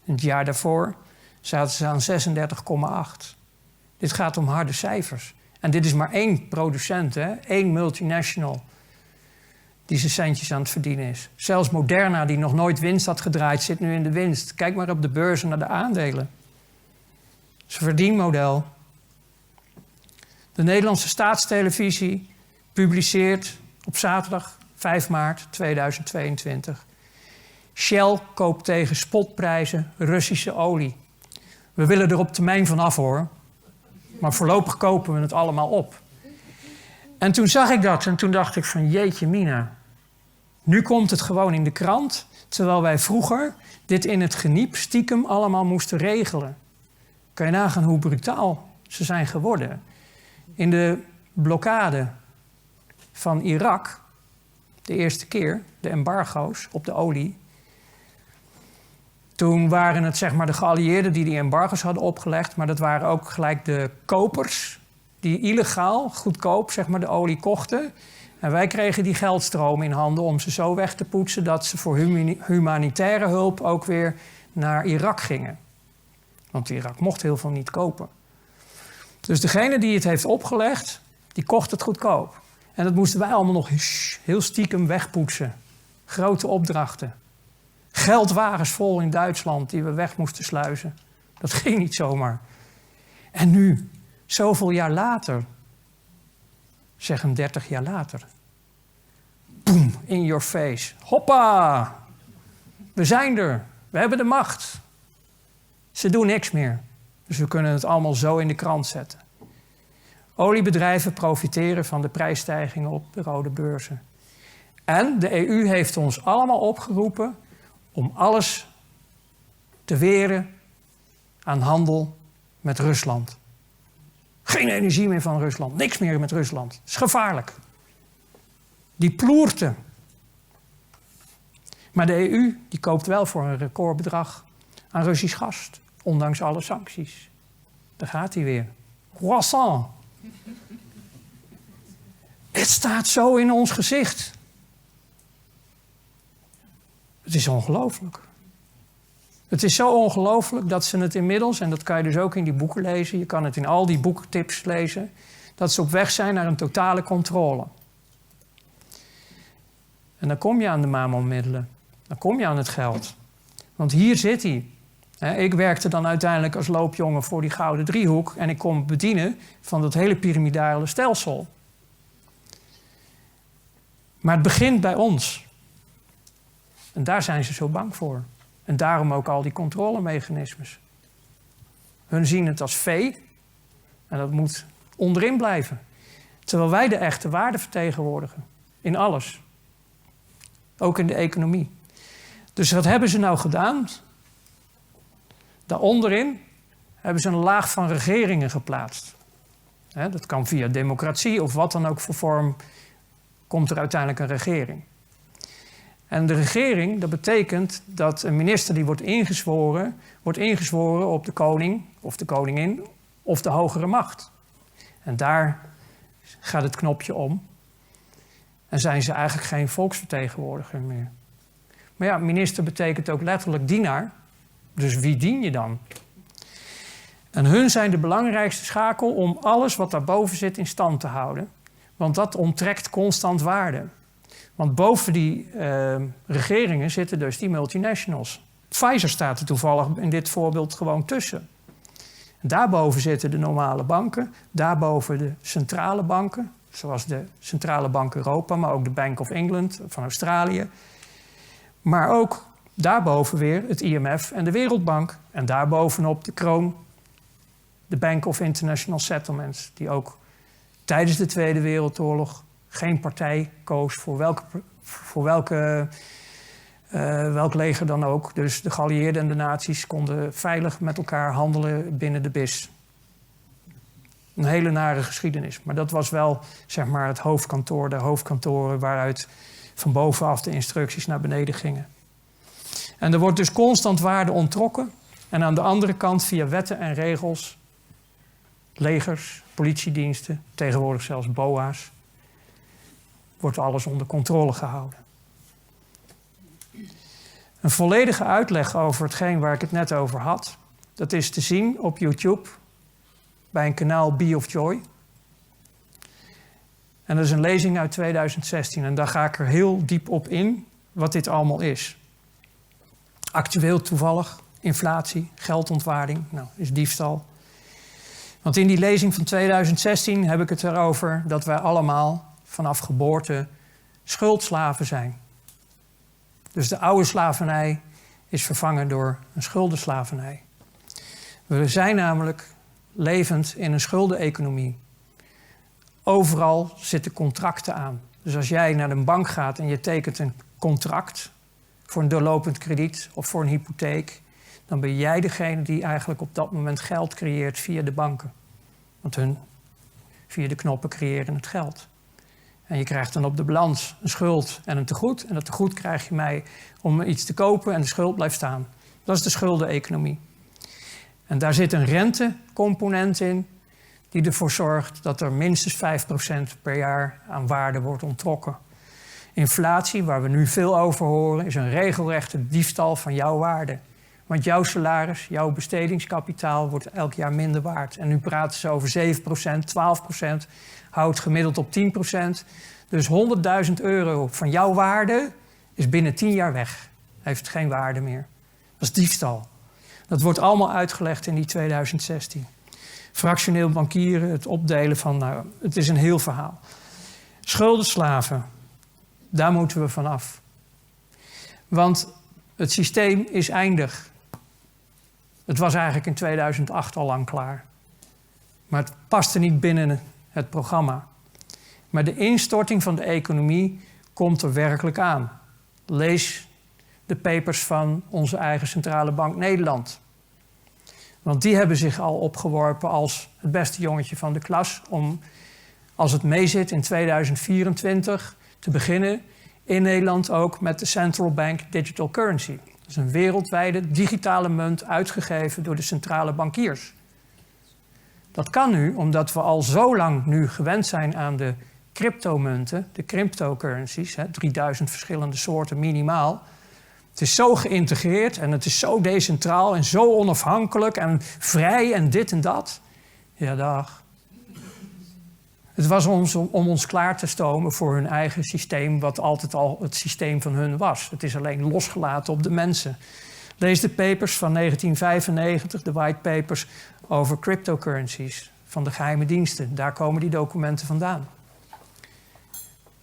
Het jaar daarvoor zaten ze aan 36,8. Dit gaat om harde cijfers. En dit is maar één producent, hè? Één multinational die zijn centjes aan het verdienen is. Zelfs Moderna, die nog nooit winst had gedraaid, zit nu in de winst. Kijk maar op de beurzen naar de aandelen. Dat is een verdienmodel. De Nederlandse Staatstelevisie publiceert op zaterdag 5 maart 2022. Shell koopt tegen spotprijzen Russische olie. We willen er op termijn vanaf hoor. Maar voorlopig kopen we het allemaal op. En toen zag ik dat en toen dacht ik van jeetje mina. Nu komt het gewoon in de krant. Terwijl wij vroeger dit in het geniep stiekem allemaal moesten regelen. Kan je nagaan hoe brutaal ze zijn geworden. In de blokkade van Irak, de eerste keer, de embargo's op de olie. Toen waren het zeg maar de geallieerden die embargo's hadden opgelegd. Maar dat waren ook gelijk de kopers die illegaal, goedkoop zeg maar, de olie kochten. En wij kregen die geldstroom in handen om ze zo weg te poetsen dat ze voor humanitaire hulp ook weer naar Irak gingen. Want Irak mocht heel veel niet kopen. Dus degene die het heeft opgelegd, die kocht het goedkoop. En dat moesten wij allemaal nog heel stiekem wegpoetsen. Grote opdrachten. Geldwagens vol in Duitsland die we weg moesten sluizen. Dat ging niet zomaar. En nu, zoveel jaar later, zeg een 30 jaar later. Boom, in your face. Hoppa! We zijn er. We hebben de macht. Ze doen niks meer. Dus we kunnen het allemaal zo in de krant zetten. Oliebedrijven profiteren van de prijsstijgingen op de rode beurzen. En de EU heeft ons allemaal opgeroepen om alles te weren aan handel met Rusland. Geen energie meer van Rusland. Niks meer met Rusland. Het is gevaarlijk. Die ploerten. Maar de EU die koopt wel voor een recordbedrag aan Russisch gas. Ondanks alle sancties. Daar gaat hij weer. Croissant. Het staat zo in ons gezicht. Het is ongelooflijk. Het is zo ongelooflijk dat ze het inmiddels, en dat kan je dus ook in die boeken lezen, je kan het in al die boekentips lezen, dat ze op weg zijn naar een totale controle. En dan kom je aan de MAMO-middelen. Dan kom je aan het geld. Want hier zit hij. Ik werkte dan uiteindelijk als loopjongen voor die gouden driehoek en ik kon bedienen van dat hele piramidale stelsel. Maar het begint bij ons. En daar zijn ze zo bang voor. En daarom ook al die controlemechanismes. Hun zien het als vee. En dat moet onderin blijven. Terwijl wij de echte waarde vertegenwoordigen. In alles. Ook in de economie. Dus wat hebben ze nou gedaan? Daaronderin hebben ze een laag van regeringen geplaatst. Dat kan via democratie of wat dan ook voor vorm. Komt er uiteindelijk een regering. En de regering, dat betekent dat een minister die wordt ingezworen op de koning of de koningin of de hogere macht. En daar gaat het knopje om. En zijn ze eigenlijk geen volksvertegenwoordiger meer. Maar ja, minister betekent ook letterlijk dienaar. Dus wie dien je dan? En hun zijn de belangrijkste schakel om alles wat daarboven zit in stand te houden. Want dat onttrekt constant waarde. Want boven die regeringen zitten dus die multinationals. Pfizer staat er toevallig in dit voorbeeld gewoon tussen. En daarboven zitten de normale banken. Daarboven de centrale banken. Zoals de Centrale Bank Europa, maar ook de Bank of England van Australië. Maar ook daarboven weer het IMF en de Wereldbank. En daarbovenop de kroon, de Bank of International Settlements. Die ook tijdens de Tweede Wereldoorlog geen partij koos voor welk leger dan ook. Dus de geallieerden en de nazi's konden veilig met elkaar handelen binnen de BIS. Een hele nare geschiedenis. Maar dat was wel zeg maar het hoofdkantoor, de hoofdkantoren waaruit van bovenaf de instructies naar beneden gingen. En er wordt dus constant waarde onttrokken. En aan de andere kant via wetten en regels, legers, politiediensten, tegenwoordig zelfs BOA's, wordt alles onder controle gehouden. Een volledige uitleg over hetgeen waar ik het net over had, dat is te zien op YouTube bij een kanaal Bee of Joy. En dat is een lezing uit 2016 en daar ga ik er heel diep op in wat dit allemaal is. Actueel toevallig, inflatie, geldontwaarding, is diefstal. Want in die lezing van 2016 heb ik het erover dat wij allemaal vanaf geboorte schuldslaven zijn. Dus de oude slavernij is vervangen door een schuldenslavernij. We zijn namelijk levend in een schuldeneconomie. Overal zitten contracten aan. Dus als jij naar een bank gaat en je tekent een contract voor een doorlopend krediet of voor een hypotheek, dan ben jij degene die eigenlijk op dat moment geld creëert via de banken. Want hun via de knoppen creëren het geld. En je krijgt dan op de balans een schuld en een tegoed. En dat tegoed krijg je mij om iets te kopen en de schuld blijft staan. Dat is de schuldeneconomie. En daar zit een rentecomponent in die ervoor zorgt dat er minstens 5% per jaar aan waarde wordt onttrokken. Inflatie, waar we nu veel over horen, is een regelrechte diefstal van jouw waarde. Want jouw salaris, jouw bestedingskapitaal wordt elk jaar minder waard. En nu praten ze over 7%, 12%, houdt gemiddeld op 10%. Dus 100.000 euro van jouw waarde is binnen 10 jaar weg. Heeft geen waarde meer. Dat is diefstal. Dat wordt allemaal uitgelegd in die 2016. Fractioneel bankieren, het opdelen van, het is een heel verhaal. Schuldenslaven, daar moeten we vanaf. Want het systeem is eindig. Het was eigenlijk in 2008 al lang klaar. Maar het paste niet binnen het programma. Maar de instorting van de economie komt er werkelijk aan. Lees de papers van onze eigen Centrale Bank Nederland. Want die hebben zich al opgeworpen als het beste jongetje van de klas om, als het meezit in 2024, te beginnen in Nederland ook met de Central Bank Digital Currency. Dat is een wereldwijde digitale munt uitgegeven door de centrale bankiers. Dat kan nu omdat we al zo lang nu gewend zijn aan de cryptomunten, de cryptocurrencies, 3000 verschillende soorten minimaal. Het is zo geïntegreerd en het is zo decentraal en zo onafhankelijk en vrij en dit en dat. Ja, dag. Het was om ons klaar te stomen voor hun eigen systeem, wat altijd al het systeem van hun was. Het is alleen losgelaten op de mensen. Lees de papers van 1995, de white papers over cryptocurrencies van de geheime diensten. Daar komen die documenten vandaan.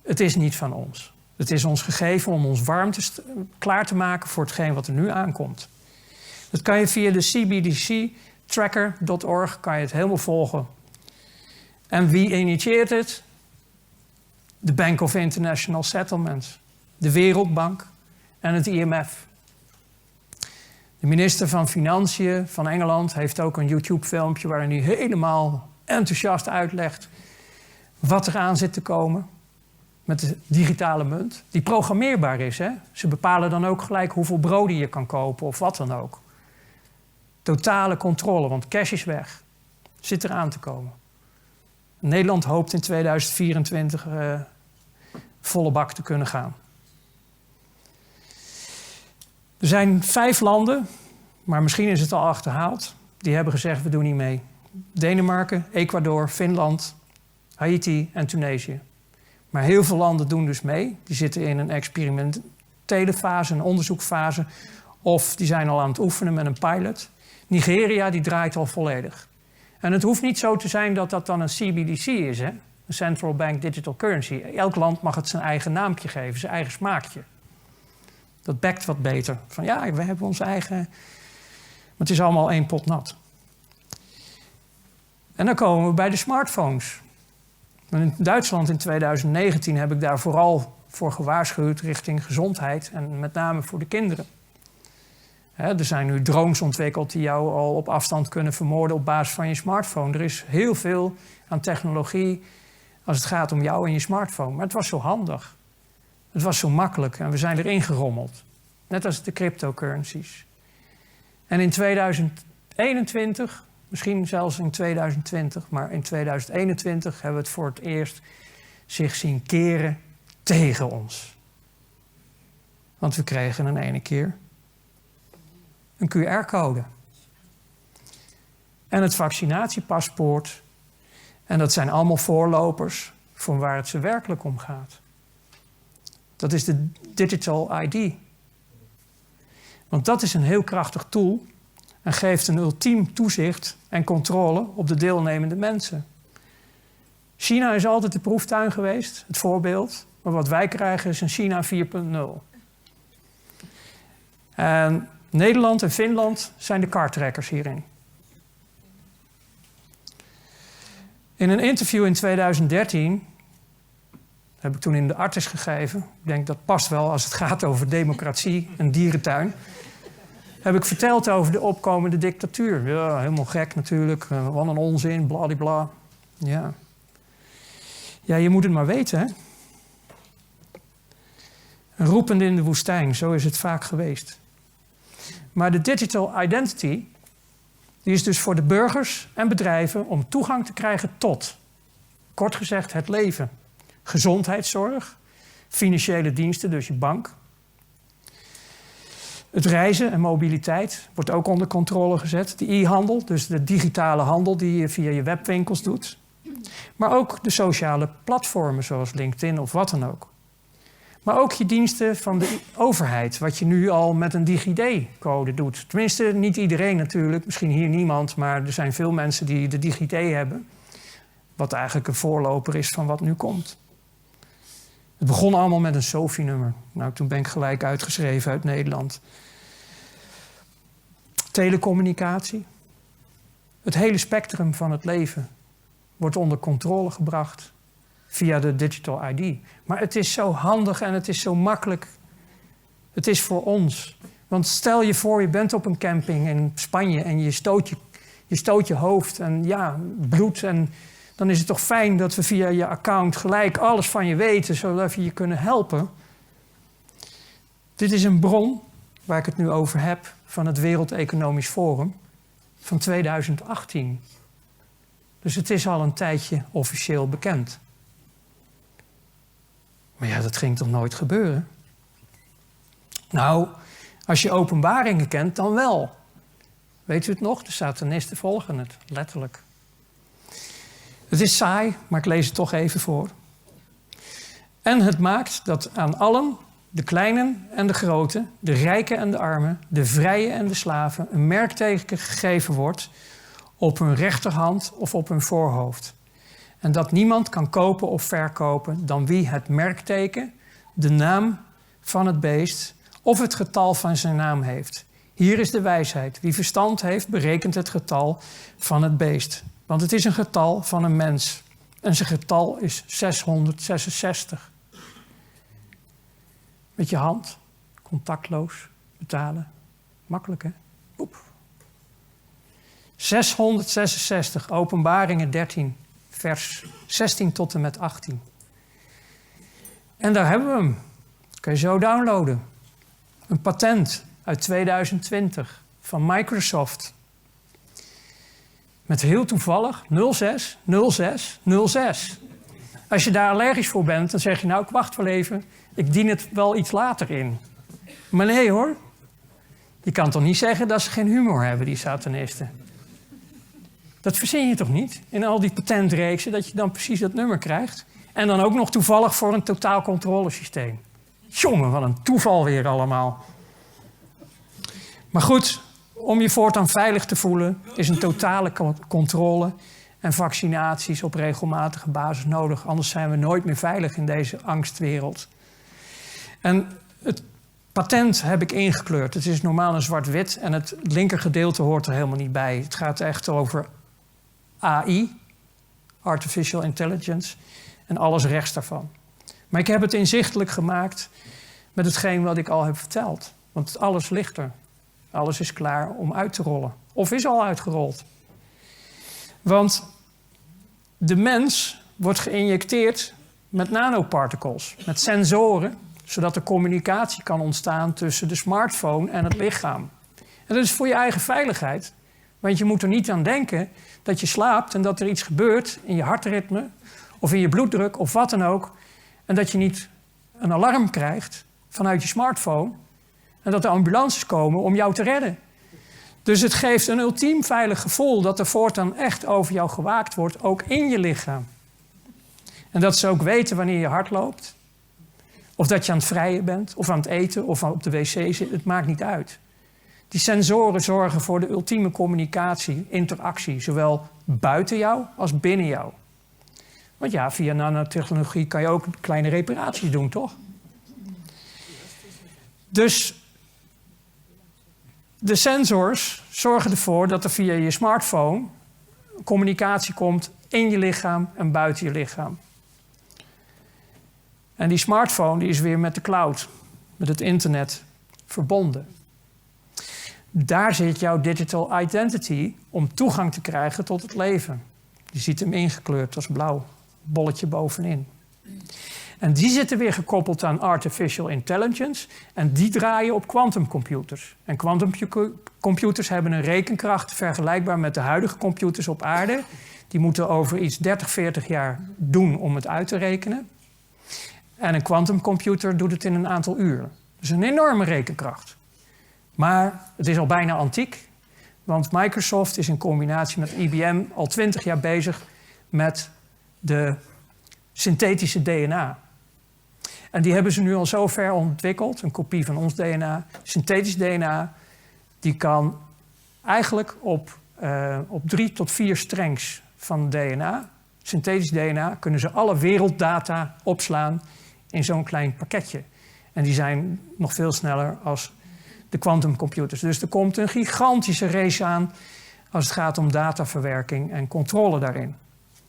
Het is niet van ons. Het is ons gegeven om ons warm klaar te maken voor hetgeen wat er nu aankomt. Dat kan je via de cbdctracker.org kan je het helemaal volgen. En wie initieert het? De Bank of International Settlements, de Wereldbank en het IMF. De minister van Financiën van Engeland heeft ook een YouTube-filmpje waarin hij helemaal enthousiast uitlegt wat er aan zit te komen met de digitale munt. Die programmeerbaar is, hè? Ze bepalen dan ook gelijk hoeveel broden je kan kopen of wat dan ook. Totale controle, want cash is weg. Zit eraan te komen. Nederland hoopt in 2024 volle bak te kunnen gaan. Er zijn 5 landen, maar misschien is het al achterhaald, die hebben gezegd we doen niet mee. Denemarken, Ecuador, Finland, Haiti en Tunesië. Maar heel veel landen doen dus mee. Die zitten in een experimentele fase, een onderzoekfase. Of die zijn al aan het oefenen met een pilot. Nigeria die draait al volledig. En het hoeft niet zo te zijn dat dat dan een CBDC is, hè? Een Central Bank Digital Currency. Elk land mag het zijn eigen naampje geven, zijn eigen smaakje. Dat bekt wat beter. Van ja, we hebben onze eigen... Maar het is allemaal één pot nat. En dan komen we bij de smartphones. In Duitsland in 2019 heb ik daar vooral voor gewaarschuwd richting gezondheid en met name voor de kinderen. Er zijn nu drones ontwikkeld die jou al op afstand kunnen vermoorden op basis van je smartphone. Er is heel veel aan technologie als het gaat om jou en je smartphone. Maar het was zo handig. Het was zo makkelijk en we zijn erin gerommeld. Net als de cryptocurrencies. En in 2021, misschien zelfs in 2020, maar in 2021 hebben we het voor het eerst zich zien keren tegen ons. Want we kregen in ene keer een QR-code. en het vaccinatiepaspoort. En dat zijn allemaal voorlopers van waar het ze werkelijk om gaat. Dat is de Digital ID. Want dat is een heel krachtig tool en geeft een ultiem toezicht en controle op de deelnemende mensen. China is altijd de proeftuin geweest, het voorbeeld. Maar wat wij krijgen is een China 4.0. En Nederland en Finland zijn de kartrekkers hierin. In een interview in 2013, heb ik toen in de Artis gegeven. Ik denk dat past wel als het gaat over democratie en dierentuin. Heb ik verteld over de opkomende dictatuur. Ja, helemaal gek natuurlijk. Wat een onzin, bladibla. Ja. Ja, je moet het maar weten, hè. Een roepende in de woestijn, zo is het vaak geweest. Maar de digital identity, die is dus voor de burgers en bedrijven om toegang te krijgen tot, kort gezegd, het leven. Gezondheidszorg, financiële diensten, dus je bank. Het reizen en mobiliteit wordt ook onder controle gezet. De e-handel, dus de digitale handel die je via je webwinkels doet. Maar ook de sociale platformen zoals LinkedIn of wat dan ook. Maar ook je diensten van de overheid, wat je nu al met een DigiD-code doet. Tenminste, niet iedereen natuurlijk, misschien hier niemand, maar er zijn veel mensen die de DigiD hebben. Wat eigenlijk een voorloper is van wat nu komt. Het begon allemaal met een SOFI-nummer. Nou, toen ben ik gelijk uitgeschreven uit Nederland. Telecommunicatie. Het hele spectrum van het leven wordt onder controle gebracht via de Digital ID. Maar het is zo handig en het is zo makkelijk. Het is voor ons. Want stel je voor, je bent op een camping in Spanje en je stoot je hoofd en ja, bloed. En dan is het toch fijn dat we via je account gelijk alles van je weten, zodat we je kunnen helpen. Dit is een bron, waar ik het nu over heb, van het Wereld Economisch Forum van 2018. Dus het is al een tijdje officieel bekend. Maar ja, dat ging toch nooit gebeuren? Nou, als je Openbaringen kent, dan wel. Weet u het nog? De satanisten volgen het, letterlijk. Het is saai, maar ik lees het toch even voor. En het maakt dat aan allen, de kleinen en de groten, de rijken en de armen, de vrije en de slaven, een merkteken gegeven wordt op hun rechterhand of op hun voorhoofd. En dat niemand kan kopen of verkopen dan wie het merkteken, de naam van het beest of het getal van zijn naam heeft. Hier is de wijsheid. Wie verstand heeft, berekent het getal van het beest. Want het is een getal van een mens. En zijn getal is 666. Met je hand, contactloos, betalen. Makkelijk, hè? Poep. 666, Openbaringen 13, vers 16 tot en met 18. En daar hebben we hem. Kun je zo downloaden. Een patent uit 2020 van Microsoft. Met heel toevallig 060606. Als je daar allergisch voor bent, dan zeg je nou, ik wacht wel even. Ik dien het wel iets later in. Maar nee hoor. Je kan toch niet zeggen dat ze geen humor hebben, die satanisten. Dat verzin je toch niet? In al die patentreeksen, dat je dan precies dat nummer krijgt. En dan ook nog toevallig voor een totaalcontrolesysteem. Jongen, wat een toeval weer allemaal. Maar goed, om je voortaan veilig te voelen, is een totale controle en vaccinaties op regelmatige basis nodig. Anders zijn we nooit meer veilig in deze angstwereld. En het patent heb ik ingekleurd. Het is normaal een zwart-wit en het linkergedeelte hoort er helemaal niet bij. Het gaat echt over AI, Artificial Intelligence, en alles rechts daarvan. Maar ik heb het inzichtelijk gemaakt met hetgeen wat ik al heb verteld. Want alles ligt er. Alles is klaar om uit te rollen. Of is al uitgerold. Want de mens wordt geïnjecteerd met nanoparticles, met sensoren, zodat er communicatie kan ontstaan tussen de smartphone en het lichaam. En dat is voor je eigen veiligheid. Want je moet er niet aan denken dat je slaapt en dat er iets gebeurt in je hartritme of in je bloeddruk of wat dan ook. En dat je niet een alarm krijgt vanuit je smartphone en dat er ambulances komen om jou te redden. Dus het geeft een ultiem veilig gevoel dat er voortaan echt over jou gewaakt wordt, ook in je lichaam. En dat ze ook weten wanneer je hard loopt. Of dat je aan het vrijen bent, of aan het eten, of op de wc zit. Het maakt niet uit. Die sensoren zorgen voor de ultieme communicatie, interactie, zowel buiten jou als binnen jou. Want ja, via nanotechnologie kan je ook kleine reparaties doen, toch? Dus de sensors zorgen ervoor dat er via je smartphone communicatie komt in je lichaam en buiten je lichaam. En die smartphone die is weer met de cloud, met het internet verbonden. Daar zit jouw digital identity om toegang te krijgen tot het leven. Je ziet hem ingekleurd als blauw, bolletje bovenin. En die zitten weer gekoppeld aan artificial intelligence en die draaien op quantumcomputers. En quantumcomputers hebben een rekenkracht vergelijkbaar met de huidige computers op aarde. Die moeten over iets 30, 40 jaar doen om het uit te rekenen. En een quantumcomputer doet het in een aantal uren. Dus een enorme rekenkracht. Maar het is al bijna antiek. Want Microsoft is in combinatie met IBM al 20 jaar bezig met de synthetische DNA. En die hebben ze nu al zo ver ontwikkeld, een kopie van ons DNA. Synthetisch DNA, die kan eigenlijk op 3 tot 4 strangs van DNA, synthetisch DNA, kunnen ze alle werelddata opslaan in zo'n klein pakketje. En die zijn nog veel sneller als de quantumcomputers. Dus er komt een gigantische race aan als het gaat om dataverwerking en controle daarin.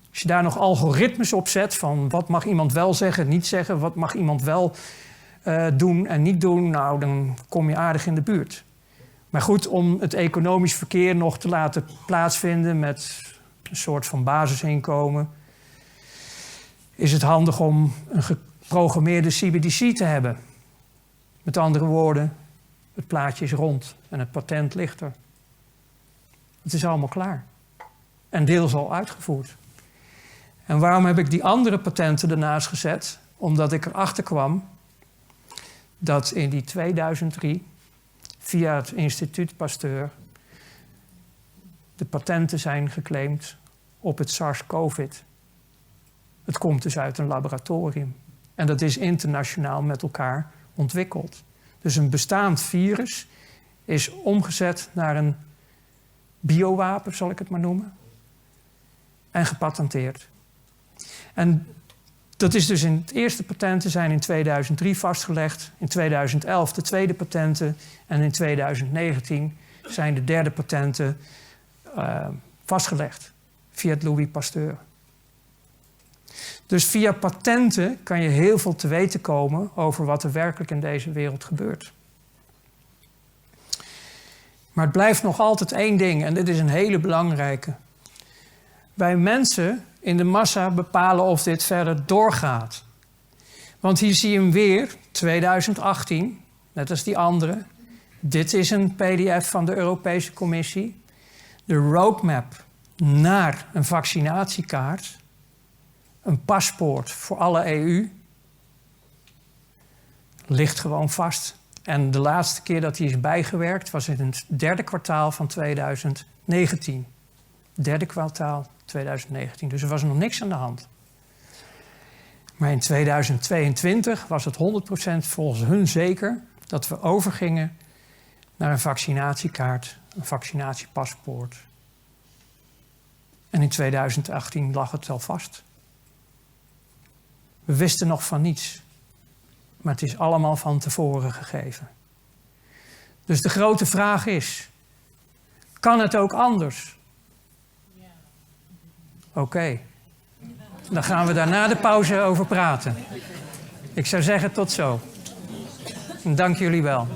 Als je daar nog algoritmes op zet van wat mag iemand wel zeggen, niet zeggen, wat mag iemand wel doen en niet doen, nou dan kom je aardig in de buurt. Maar goed, om het economisch verkeer nog te laten plaatsvinden met een soort van basisinkomen, is het handig om een geprogrammeerde CBDC te hebben. Met andere woorden, het plaatje is rond en het patent ligt er. Het is allemaal klaar. En deels al uitgevoerd. En waarom heb ik die andere patenten ernaast gezet? Omdat ik erachter kwam dat in die 2003 via het Instituut Pasteur de patenten zijn geclaimd op het SARS-CoV. Het komt dus uit een laboratorium. En dat is internationaal met elkaar ontwikkeld. Dus een bestaand virus is omgezet naar een biowapen, zal ik het maar noemen. En gepatenteerd. En dat is dus in het eerste patenten zijn in 2003 vastgelegd. In 2011 de tweede patenten. En in 2019 zijn de derde patenten vastgelegd. Via het Louis Pasteur. Dus via patenten kan je heel veel te weten komen over wat er werkelijk in deze wereld gebeurt. Maar het blijft nog altijd één ding, en dit is een hele belangrijke. Wij mensen in de massa bepalen of dit verder doorgaat. Want hier zie je hem weer, 2018, net als die andere. Dit is een PDF van de Europese Commissie. De roadmap naar een vaccinatiekaart. Een paspoort voor alle EU. Ligt gewoon vast. En de laatste keer dat die is bijgewerkt was in het derde kwartaal van 2019. Derde kwartaal 2019. Dus er was nog niks aan de hand. Maar in 2022 was het 100% volgens hun zeker dat we overgingen naar een vaccinatiekaart, een vaccinatiepaspoort. En in 2018 lag het al vast. We wisten nog van niets. Maar het is allemaal van tevoren gegeven. Dus de grote vraag is, kan het ook anders? Oké. Dan gaan we daar na de pauze over praten. Ik zou zeggen tot zo. En dank jullie wel.